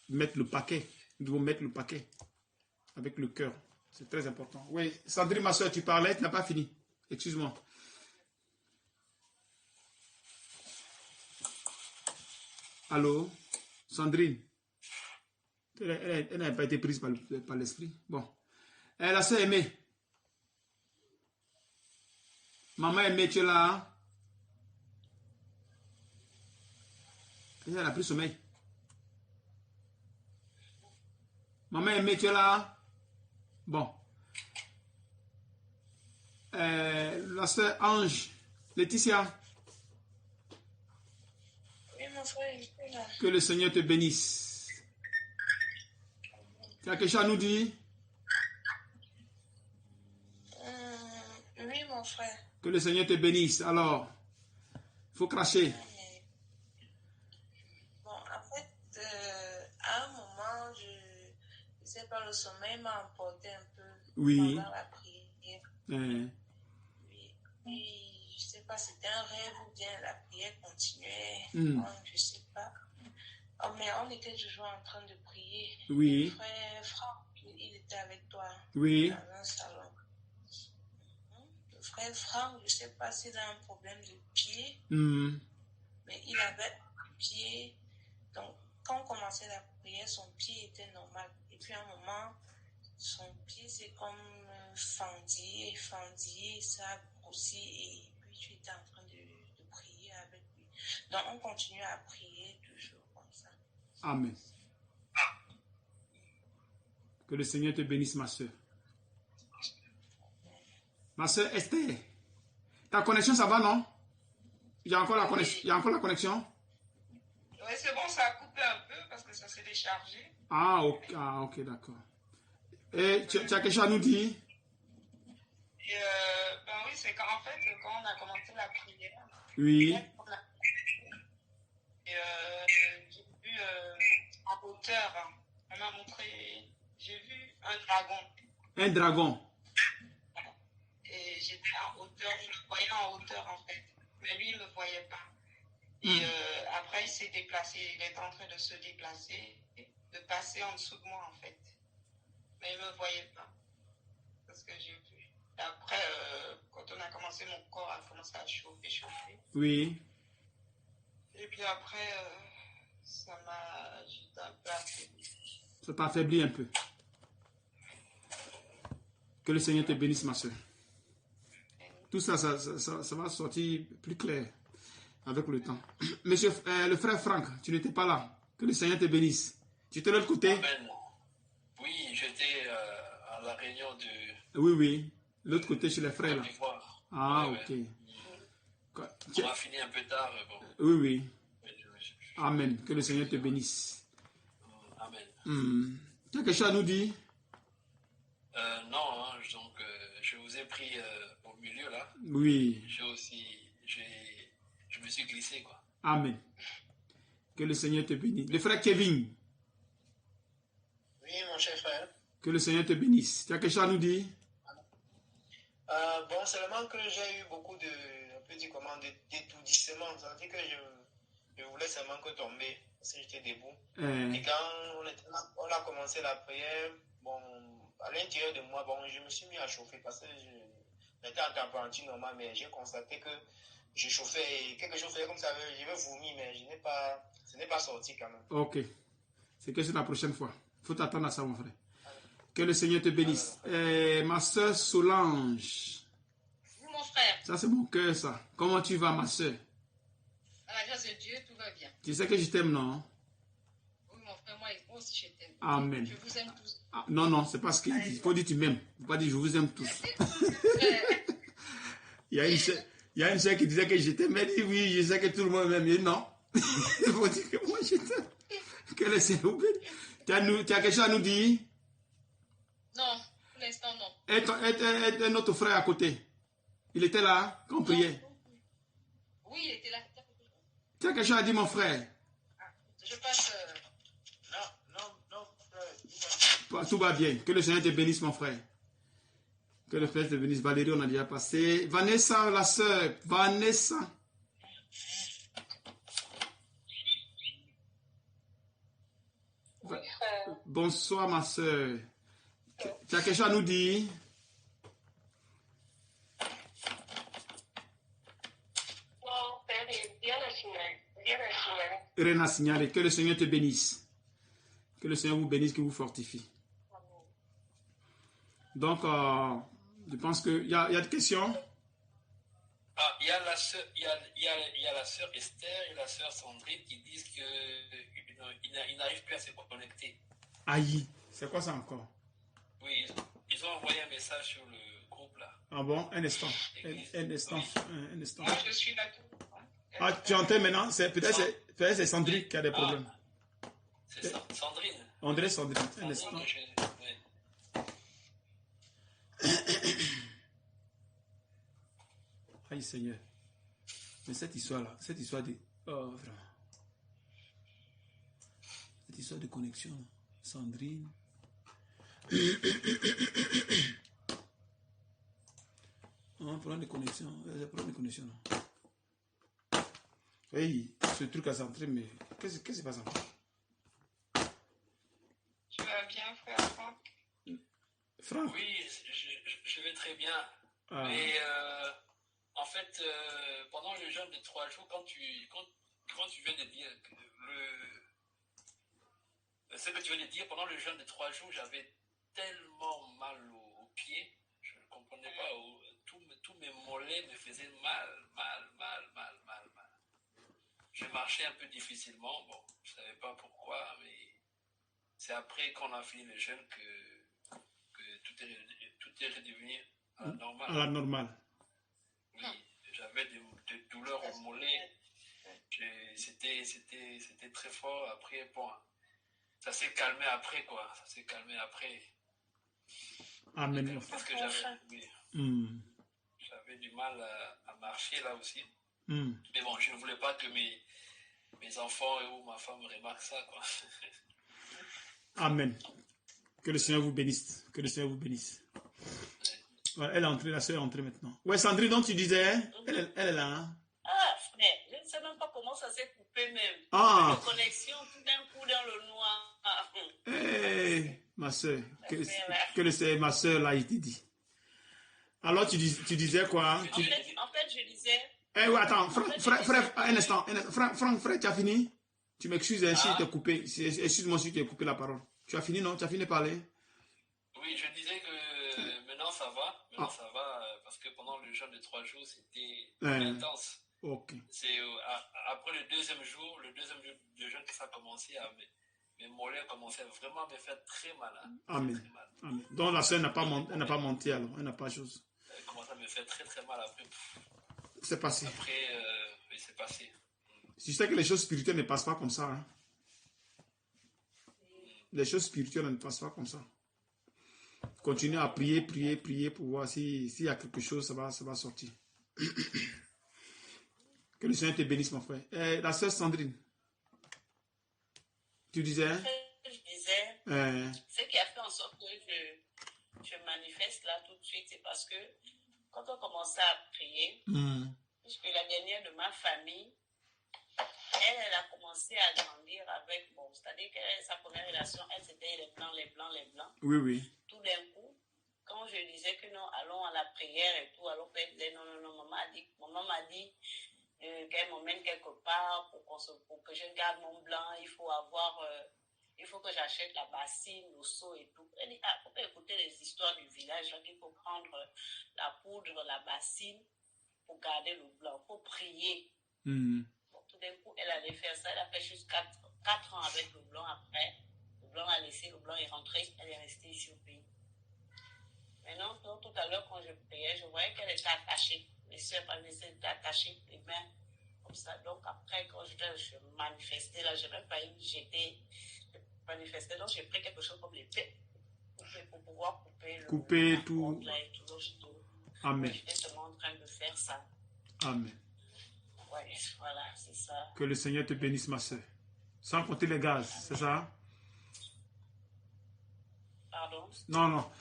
mettre le paquet. Nous devons mettre le paquet avec le cœur. C'est très important. Oui, Sandrine, ma soeur, tu parlais, tu n'as pas fini. Excuse-moi. Allô, Sandrine. Elle n'a pas été prise par l'esprit. Bon. La soeur Aimée. Maman Aimée, tu es là. Hein? Elle a pris sommeil. Maman Aimée, tu es là. Bon. La soeur Ange. Laetitia. Oui, mon frère, il est là. Que le Seigneur te bénisse. Tu as quelque chose à nous dire? Oui, mon frère. Que le Seigneur te bénisse. Alors, il faut cracher. Bon, en fait, à un moment, je ne sais pas, le sommeil m'a emporté un peu Oui. pendant la prière. Oui. Oui, je ne sais pas, c'était un rêve ou bien la prière continuait. Mm. Bon, je ne sais pas. Oh, mais on était toujours en train de prier. Oui. Le frère Franck, il était avec toi Oui. dans un salon. Le frère Franck, je ne sais pas s'il a un problème de pied, Mm. mais il avait un pied. Donc, quand on commençait la prière, son pied était normal. Et puis, à un moment, son pied, c'est comme fendillé, ça a grossi. Et puis, tu étais en train de prier avec lui. Donc, on continue à prier toujours comme ça. Amen. Que le Seigneur te bénisse, ma soeur. Ma soeur Esther, ta connexion, ça va, non? Il y a encore la connexion? Il y a encore la connexion? Oui, c'est bon, ça a coupé un peu parce que ça s'est déchargé. Ah, ok, d'accord. Et tu as quelque chose à nous dire? Et ben oui, c'est qu'en fait, quand on a commencé la prière, Oui. et j'ai vu en hauteur, on m'a montré, j'ai vu un dragon. Un dragon. Et j'étais en hauteur, je le voyais en hauteur en fait. Mais lui, il ne me voyait pas. Et après, il s'est déplacé, il est en train de se déplacer, de passer en dessous de moi en fait. Mais il ne me voyait pas. C'est ce que j'ai vu. Et après, quand on a commencé, mon corps a commencé à chauffer. Oui. Et puis après, ça m'a juste un peu affaibli. Ça t'a affaibli un peu. Que le Seigneur te bénisse, ma soeur. Tout ça, ça va sortir plus clair avec le temps. Monsieur, le frère Franck, tu n'étais pas là. Que le Seigneur te bénisse. Tu étais de l'autre côté? Amen. Oui, j'étais à la réunion de... Oui. L'autre côté chez les frères, là. Ah, ouais, ok. Ouais. On a fini un peu tard. Bon. Oui. Amen. Que le Seigneur te bénisse. Amen. Tu as quelque chose à nous dire? Non, hein, donc je vous ai pris au milieu là. Oui. Je me suis glissé quoi. Amen. Que le Seigneur te bénisse. Le frère Kevin. Oui, mon cher frère. Que le Seigneur te bénisse. Tu as quelque chose à nous dire? Bon, seulement que j'ai eu beaucoup d'étourdissement. Ça veut dire que je voulais seulement que tomber si j'étais debout. Et quand on a commencé la prière, bon, à l'intérieur de moi, bon, je me suis mis à chauffer parce que j'étais en température normale, mais j'ai constaté que je chauffais et quelque chose faisait comme ça, je vais vomir, mais ce n'est pas sorti quand même. Ok. C'est que c'est la prochaine fois. Il faut t'attendre à ça, mon frère. Que le Seigneur te bénisse. Ma soeur Solange. Oui, mon frère. Ça, c'est mon cœur, ça. Comment tu vas, ma soeur? À la grâce de Dieu, tout va bien. Tu sais que je t'aime, non? Oui, mon frère, moi aussi, je t'aime. Amen. Je vous aime tous. Ah, non, c'est pas ce qu'il dit. Il faut dire tu m'aimes. Il ne faut pas dire je vous aime tous. Il y a une soeur qui disait que je t'aime. Elle dit oui, je sais que tout le monde m'aime. Non. Il faut dire que moi, je t'aime. Que le Seigneur vous bénisse. Tu as quelque chose à nous dire? Non, pour l'instant, non. Et notre frère à côté. Il était là quand on priait. Oui, il était là. Tu as quelque chose à dire, mon frère? Je passe. Non, Tout va bien. Que le Seigneur te bénisse, mon frère. Que le Seigneur te bénisse. Valérie, on a déjà passé. Vanessa, la sœur. Vanessa. Oui, frère. Bonsoir, ma sœur. Tu as quelque chose à nous dire? Non, père, bien le signaler. Bien le signaler. Rien à signaler. Que le Seigneur te bénisse. Que le Seigneur vous bénisse, que vous fortifie. Donc, je pense qu'il y a des questions. Ah, il y a la sœur, il y a la sœur Esther et la sœur Sandrine qui disent qu'ils n'arrivent plus à se connecter. Aïe, c'est quoi ça encore? Oui, ils ont envoyé un message sur le groupe là. Ah bon, un instant. Un instant. Oui. Un instant. Moi, je suis là tout. Ah, tu entends maintenant? Peut-être c'est Sandrine qui a des problèmes. C'est Sandrine. André, Sandrine. Un instant. Oui. Aïe, Seigneur. Mais cette histoire-là, cette histoire de... Oh, vraiment. Cette histoire de connexion, là. Sandrine. Problème de connexion. Problème de connexion, là. Oui, ce truc à Sandrine, mais qu'est-ce qui se passe encore? Tu vas bien, frère Franck? Franck? Oui, je vais très bien. Ah. Mais en fait, pendant le jeûne de 3 jours, quand tu viens de dire ce que tu viens de dire, pendant le jeûne de 3 jours, j'avais tellement mal aux pieds, je ne comprenais pas, tous mes mollets me faisaient mal. Je marchais un peu difficilement, bon, je ne savais pas pourquoi, mais c'est après qu'on a fini le jeûne que tout est redevenu à la normale. À la normale. Oui, j'avais des douleurs au mollet. C'était très fort. Après, bon, ça s'est calmé après, quoi. Ça s'est calmé après. Amen. Parce que j'avais du mal à marcher là aussi. Mais bon, je ne voulais pas que mes enfants ou ma femme remarquent ça, quoi. Amen. Que le Seigneur vous bénisse. Que le Seigneur vous bénisse. Voilà, elle est entrée, la soeur est entrée maintenant. Ouais, Sandrine, donc tu disais, elle est là. Hein? Ah, mais je ne sais même pas comment ça s'est coupé même. Ah. La connexion tout d'un coup dans le noir. Hey, ma soeur, que le Seigneur, ma soeur, là, il te dit. Alors, tu disais quoi? En fait, je disais... Eh ouais, attends, frère, un instant. Franck, frère, tu as fini? Tu m'excuses si tu t'es coupé. Excuse-moi si tu as coupé la parole. Tu as fini, non? Tu as fini de parler? Oui, je disais que maintenant ça va. Maintenant ça va parce que pendant le jeûne de 3 jours, c'était intense. Ok. C'est après le deuxième jour de jeûne que ça a commencé mes mollets commençaient vraiment à me faire très mal. Hein. Amen. Très mal. Amen. Donc la soeur n'a pas menti alors. Elle n'a pas chose. Elle commençait à me faire très mal après. C'est passé. Après, oui, c'est passé. Tu sais que les choses spirituelles ne passent pas comme ça. Hein? Les choses spirituelles ne passent pas comme ça. Continue à prier pour voir s'il y a quelque chose, ça va sortir. Que le Seigneur te bénisse, mon frère. La sœur Sandrine, tu disais? Je disais, ce qui a fait en sorte que je manifeste là tout de suite, c'est parce que quand on commençait à prier, puisque la dernière de ma famille, elle a commencé à grandir avec, bon, c'est-à-dire que sa première relation, elle, c'était les blancs. Oui. Tout d'un coup, quand je disais que non, allons à la prière et tout, alors elle disait non, maman m'a dit qu'elle m'emmène quelque part pour que je garde mon blanc, il faut que j'achète la bassine, le seau et tout. Elle dit, faut pas écouter les histoires du village, là, qu'il faut prendre la poudre, la bassine pour garder le blanc, pour prier. Bon, tout d'un coup, elle allait faire ça, elle a fait juste 4 ans avec le blanc après. Le blanc a laissé, le blanc est rentré, elle est restée ici au pays. Maintenant, tout à l'heure, quand je priais, je voyais qu'elle était attachée. Les soeurs étaient attachées, les mains comme ça. Donc après, quand je manifestais, là, j'ai même pas eu jeter, je manifestais, donc j'ai pris quelque chose comme l'épée pour pouvoir couper tout. Là et tout. Amen. J'étais seulement en train de faire ça. Amen. Ouais, voilà, c'est ça. Que le Seigneur te bénisse, ma soeur. Sans compter les gaz, c'est ça? Pardon? Non.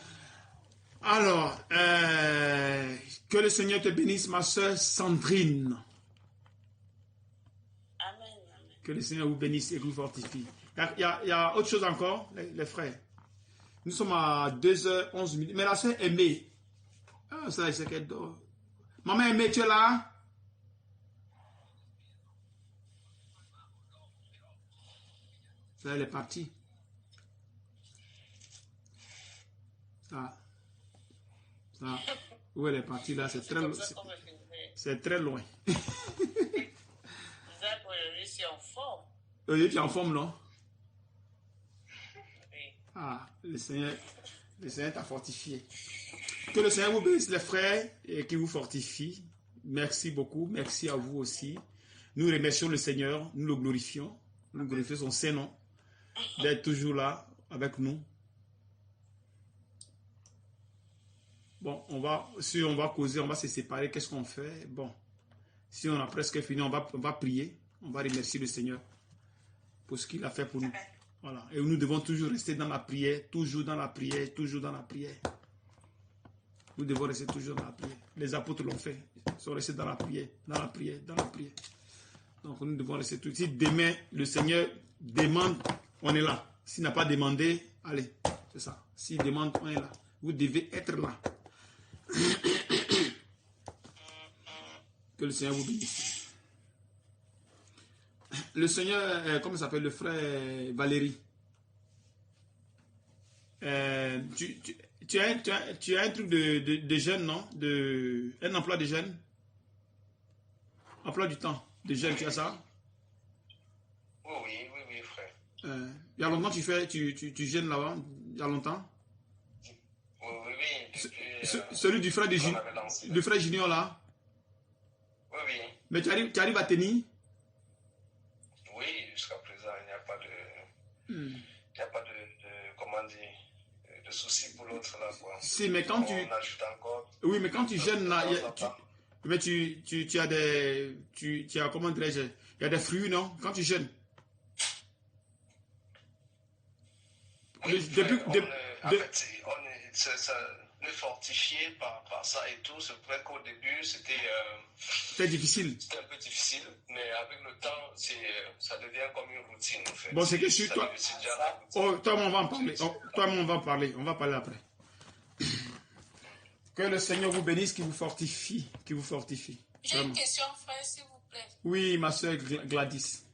Alors, que le Seigneur te bénisse, ma soeur Sandrine. Amen. Que le Seigneur vous bénisse et vous fortifie. Il y a autre chose encore, les frères. Nous sommes à 2h11. Mais la soeur Aimée. Ah, ça, c'est qu'elle dort. Maman Aimée, tu es là? Ça, elle est partie. Ça. Où elle est partie là, c'est très loin. C'est très loin. Je suis en forme. Oui, tu es en forme, non? Oui. Ah, le Seigneur t'a fortifié. Que le Seigneur vous bénisse, les frères, et qu'il vous fortifie. Merci beaucoup. Merci à vous aussi. Nous remercions le Seigneur. Nous le glorifions. Nous glorifions son Saint-Nom d'être toujours là avec nous. Bon, on va causer, on va se séparer. Qu'est-ce qu'on fait? Bon, si on a presque fini, on va prier. On va remercier le Seigneur pour ce qu'il a fait pour nous. Voilà. Et nous devons toujours rester dans la prière, toujours dans la prière, toujours dans la prière. Nous devons rester toujours dans la prière. Les apôtres l'ont fait. Ils sont restés dans la prière, dans la prière, dans la prière. Donc nous devons rester toujours. Si demain, le Seigneur demande, on est là. S'il n'a pas demandé, allez, c'est ça. S'il demande, on est là. Vous devez être là. Que le Seigneur vous bénisse. Le Seigneur, comment s'appelle le frère Valérie? Tu as un truc de jeune, non? Un emploi de jeune? Emploi du temps de jeune, tu as ça? Oui, frère. Il y a longtemps tu jeûnes là-bas? Il y a longtemps? Oui. Celui du frère Junior là? Oui. Mais tu arrives à tenir? Oui, jusqu'à présent, il n'y a pas de, comment dire, de souci pour l'autre là, quoi. Si, mais quand on ajoute encore. Oui, mais quand tu jeûnes là, mais tu as des, tu as, comment dirais-je, il y a des fruits, non? Quand tu jeûnes. Oui, en fait, le fortifier par ça et tout, c'est vrai qu'au début, c'était difficile. C'était un peu difficile, mais avec le temps, ça devient comme une routine, en fait. Bon, c'est que sur toi. Toi, on va en parler. On va parler après. Que le Seigneur vous bénisse, qu'il vous fortifie. J'ai une question, frère, s'il vous plaît. Oui, ma soeur Gladys.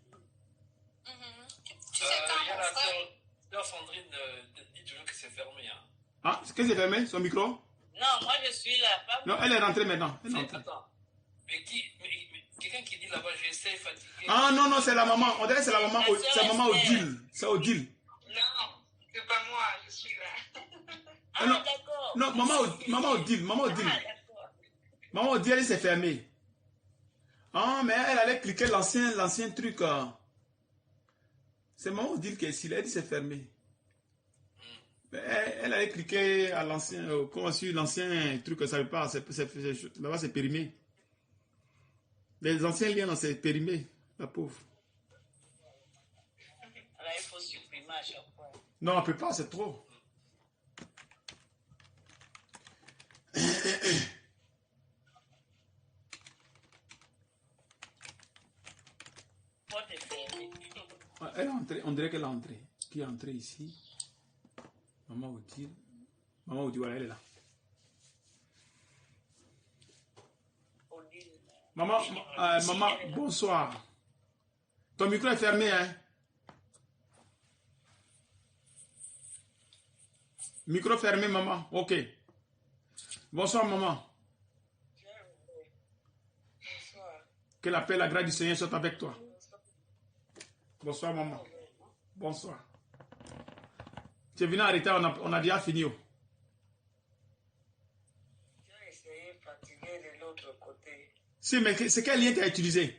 Tu sais quand mon frère... Sandrine dit toujours que c'est fermé. Hein. Ah, est-ce que c'est fermé, son micro? Non, moi je suis là. Non, elle est rentrée maintenant. Attends. Mais quelqu'un qui dit là-bas, j'essaie fatigué. Ah non, c'est la maman. On dirait que c'est la maman. C'est maman Odile. C'est Odile. Non, c'est pas moi, je suis là. Ah, non, d'accord. Non, maman Odile. Maman Odile, elle s'est fermée. Ah, mais elle allait cliquer l'ancien truc. C'est maman Odile qui est ici. Elle dit c'est fermé. Elle allait cliquer à l'ancien, sur l'ancien truc, ça ne veut pas, là-bas c'est périmé. Les anciens liens, là, c'est périmé, la pauvre. Là, il faut supprimer à chaque fois. Non, on ne peut pas, c'est trop. Elle est entrée, on dirait qu'elle est entrée. Qui est entrée ici? Maman Odile, voilà, elle est là. Maman, bonsoir. Ton micro est fermé, hein? Micro fermé, maman. Ok. Bonsoir, maman. Que la paix et la grâce du Seigneur soient avec toi. Bonsoir, maman. Bonsoir. Tu es venu en retard, on a déjà fini. J'ai essayé de fatiguer de l'autre côté. Si, mais c'est quel lien tu as utilisé?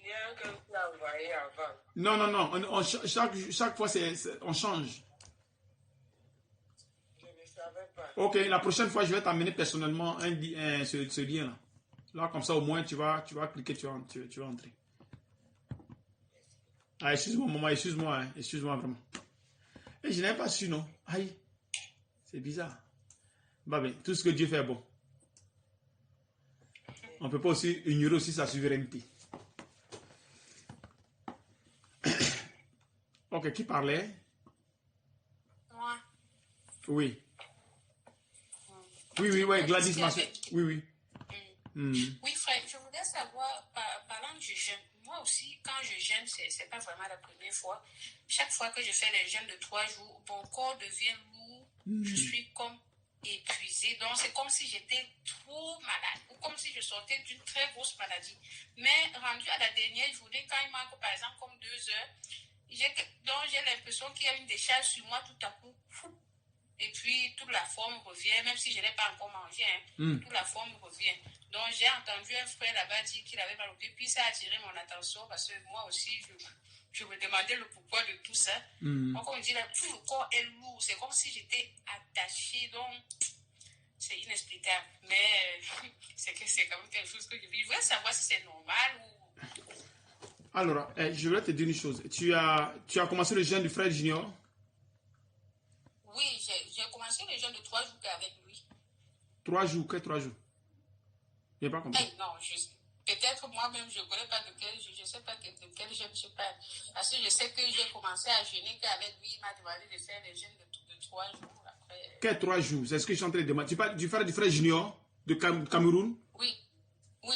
lien que tu as envoyé avant. Non, non, non. Chaque fois, on change. Je ne savais pas. Ok, la prochaine fois, je vais t'amener personnellement ce lien-là. Là, comme ça, au moins, tu vas cliquer, tu vas entrer. Ah, excuse-moi, maman, excuse-moi, hein, excuse-moi vraiment. Et je n'avais pas su, non? Aïe, c'est bizarre. Bah ben, tout ce que Dieu fait est bon. On ne peut pas aussi ignorer aussi sa souveraineté. Ok, qui parlait? Moi. Oui. Oui, Gladys, ma soeur. Oui. Oui, frère, je voudrais savoir, parlant du jeûne, moi aussi, quand je jeûne, c'est pas vraiment la première fois. Chaque fois que je fais les jeûnes de 3 jours, mon corps devient lourd, je suis comme épuisée. Donc, c'est comme si j'étais trop malade, ou comme si je sortais d'une très grosse maladie. Mais rendu à la dernière journée, quand il manque, par exemple, comme 2 heures, j'ai l'impression qu'il y a une décharge sur moi tout à coup. Et puis, toute la forme revient, même si je n'ai pas encore mangé, toute la forme revient. Donc, j'ai entendu un frère là-bas dire qu'il avait mal au pied, puis ça a attiré mon attention parce que moi aussi, je me demandais le pourquoi de tout ça. Donc, on dit là, tout le corps est lourd, c'est comme si j'étais attachée, donc c'est inexplicable. Mais c'est quand même quelque chose que je vis. Je voudrais savoir si c'est normal ou... Alors, je voulais te dire une chose. Tu as commencé le jeûne du frère Junior? Oui, j'ai commencé le jeûne de 3 jours avec lui. 3 jours, que 3 jours? Je n'ai pas compris. Non, peut-être moi-même, je ne connais pas je ne sais pas de quel jeûne je parle. Parce que je sais que j'ai commencé à jeûner qu'avec lui, il m'a demandé de faire les jeûnes de 3 jours. Après... Quel 3 jours? C'est ce que je suis en train de demander. Tu parles du frère Junior de Cameroun? Oui,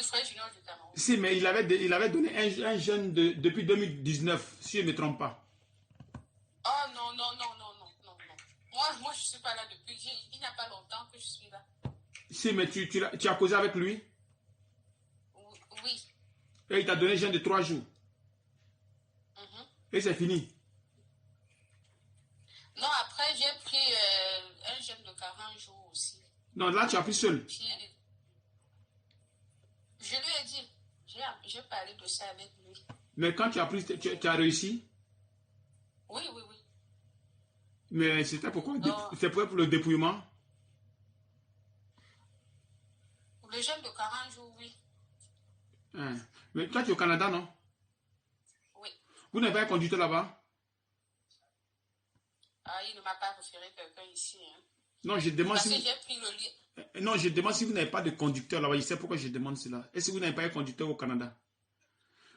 frère Junior du Cameroun. Si, mais il avait donné un jeûne depuis 2019, si je ne me trompe pas. Oh non. Moi, je ne suis pas là depuis. Il n'y a pas longtemps que je suis là. Si, mais tu as causé avec lui? Oui. Et il t'a donné un jeûne de 3 jours. Et c'est fini. Non, après, j'ai pris un jeûne de 40 jours aussi. Non, là, tu as pris seul. Je lui ai dit, j'ai parlé de ça avec lui. Mais quand tu as pris, tu as réussi? Oui. Mais c'était pourquoi? C'était pour le dépouillement? Le jeûne de 40 jours, oui. Mais toi, tu es au Canada, non? Oui. Vous n'avez pas un conducteur là-bas? Il ne m'a pas référé quelqu'un ici. Non, je demande parce que j'ai pris le lien. Non, je demande si vous n'avez pas de conducteur là-bas. Je sais pourquoi je demande cela. Est-ce que vous n'avez pas un conducteur au Canada?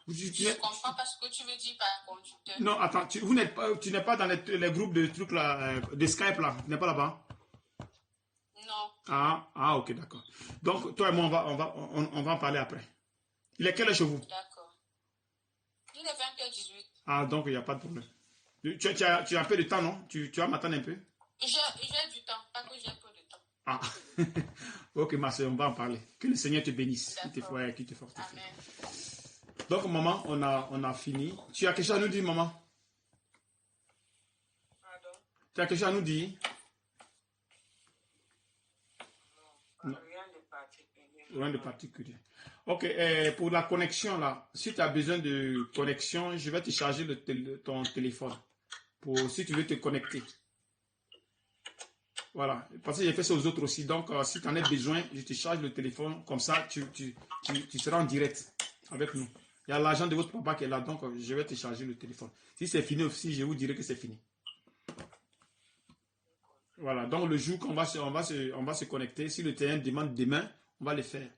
Je comprends pas ce que tu veux dire par conducteur. Non, attends, tu n'es pas dans les groupes de trucs là, de Skype là. Tu n'es pas là-bas? Non. Ah, ok, d'accord. Donc, toi et moi, on va en parler après. Il est quelle heure chez vous? D'accord. Il est 20h18. Ah, donc il n'y a pas de problème. Tu as un peu de temps, non? Tu vas m'attendre un peu? J'ai du temps, pas que j'ai peu de temps. Ah, ok, ma soeur, on va en parler. Que le Seigneur te bénisse, qu'il te fortifie. Amen. Donc, maman, on a fini. Tu as quelque chose à nous dire, maman? Pardon? Tu as quelque chose à nous dire? Non, rien de particulier. Rien de particulier. Ok, pour la connexion, là, si tu as besoin de connexion, je vais te charger ton téléphone pour si tu veux te connecter. Voilà, parce que j'ai fait ça aux autres aussi. Donc, si tu en as besoin, je te charge le téléphone. Comme ça, tu seras en direct avec nous. Il y a l'agent de votre papa qui est là, donc je vais te charger le téléphone. Si c'est fini aussi, je vous dirai que c'est fini. Voilà, donc le jour qu'on va se connecter, si le terrain demande demain, on va le faire.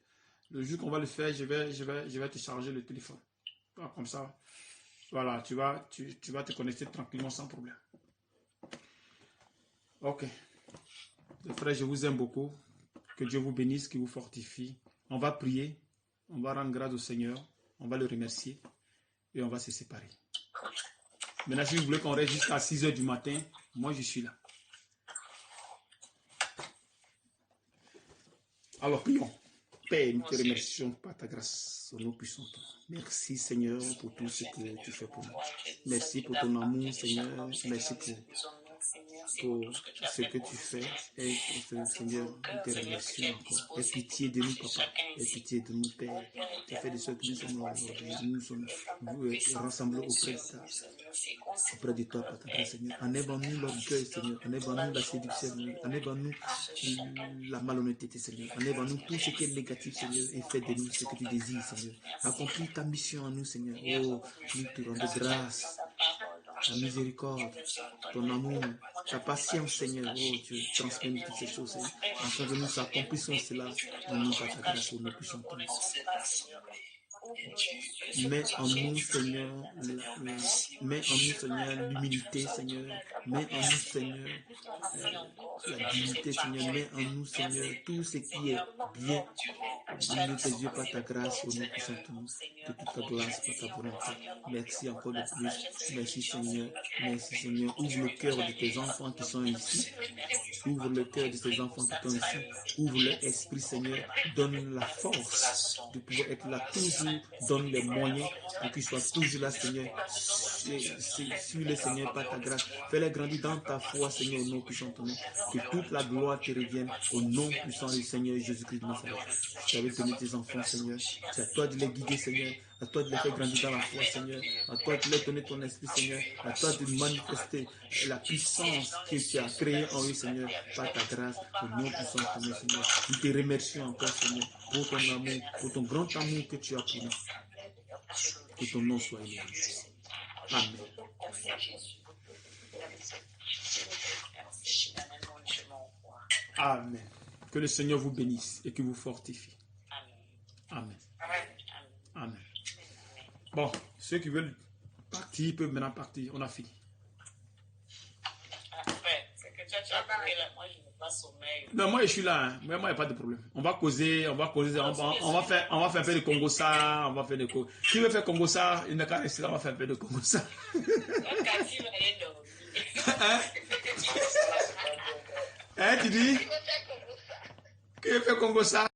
Le jour qu'on va le faire, je vais te charger le téléphone. Comme ça, voilà, tu vas te connecter tranquillement sans problème. Ok. Les frères, je vous aime beaucoup. Que Dieu vous bénisse, qu'il vous fortifie. On va prier, on va rendre grâce au Seigneur, on va le remercier et on va se séparer. Maintenant, si vous voulez qu'on reste jusqu'à 6 h du matin, moi je suis là. Alors prions. Père, nous te remercions par ta grâce, au nom puissant. Merci Seigneur pour tout ce que tu fais pour nous. Merci pour ton amour Seigneur. Merci pour pour pour tout ce que tu ce as que fait pour tu nous. fais. Et Seigneur, nous te Seigneur, que remercions tu aies encore. Aie disposé pitié de nous, pour papa. chacun Aie ici. pitié de nous, Père. Ô Père Tu fais de ce éternel, que nous je te sommes là vois, aujourd'hui. Seigneur, Nous sommes et quand ta puissance rassemblés est auprès de sur ta nous, Seigneur, féconde auprès de nos toi, par cœurs, ta Père grâce, Seigneur. éternel, Enlève-nous l'orgueil, Seigneur. Enlève-nous la séduction, Seigneur. Enlève-nous la malhonnêteté, Seigneur. Enlève-nous tout ce qui est négatif, Seigneur, et fais de nous ce que tu désires, Seigneur. Accomplis ta mission en nous, Seigneur. Oh, nous te rendons grâce. Ta miséricorde, ton amour, ta patience, Seigneur. Oh, tu transmets toutes ces choses, Seigneur. Afin que nous accomplissons cela en nous, par ta grâce, au nom puissant. Mets en nous, Seigneur, mets en nous, Seigneur, l'humilité, Seigneur. Mets en nous, Seigneur, la dignité, Seigneur. Mets en nous, Seigneur, tout ce qui est bien. Ouvre tes yeux par ta grâce, au nom puissant de nous. Que toute ta grâce par ta volonté. Merci encore de plus. Merci, Seigneur. Merci, Seigneur. Ouvre le cœur de tes enfants qui sont ici. Ouvre le cœur de tes enfants qui sont ici. Ouvre leur esprit, Seigneur. Donne la force de pouvoir être là toujours. Donne les moyens pour qu'ils soient toujours là, Seigneur. Suis le Seigneur par ta grâce. Fais-les grandir dans ta foi, Seigneur, au nom puissant de nous. Que toute la gloire te revienne au nom puissant du Seigneur Jésus-Christ de Nazareth. Tu avais donné tes enfants, Seigneur. C'est à toi de les guider, Seigneur. À toi de les faire grandir dans la foi, Seigneur. À toi de leur donner ton esprit, Seigneur. À toi de manifester la puissance que tu as créée en eux, Seigneur, par ta grâce, au nom puissant de nous, Seigneur. Nous te remercions encore, Seigneur, pour ton amour, pour ton grand amour que tu as pour nous. Que ton nom soit élevé. Amen. Amen. Que le Seigneur vous bénisse et que vous fortifie. Amen. Amen. Bon, ceux qui veulent partir peuvent maintenant partir. On a fini. C'est que tu as appelé là, moi je n'ai pas sommeil. Non, moi je suis là. Hein. Moi, il n'y a pas de problème. On va causer, on va faire un peu de Congo-ça. On va faire de Congo. Qui veut faire Congo-ça, il n'a qu'à rester là, on va faire un peu de Congo-ça. Hein, tu dis? Qui veut faire Congo-ça?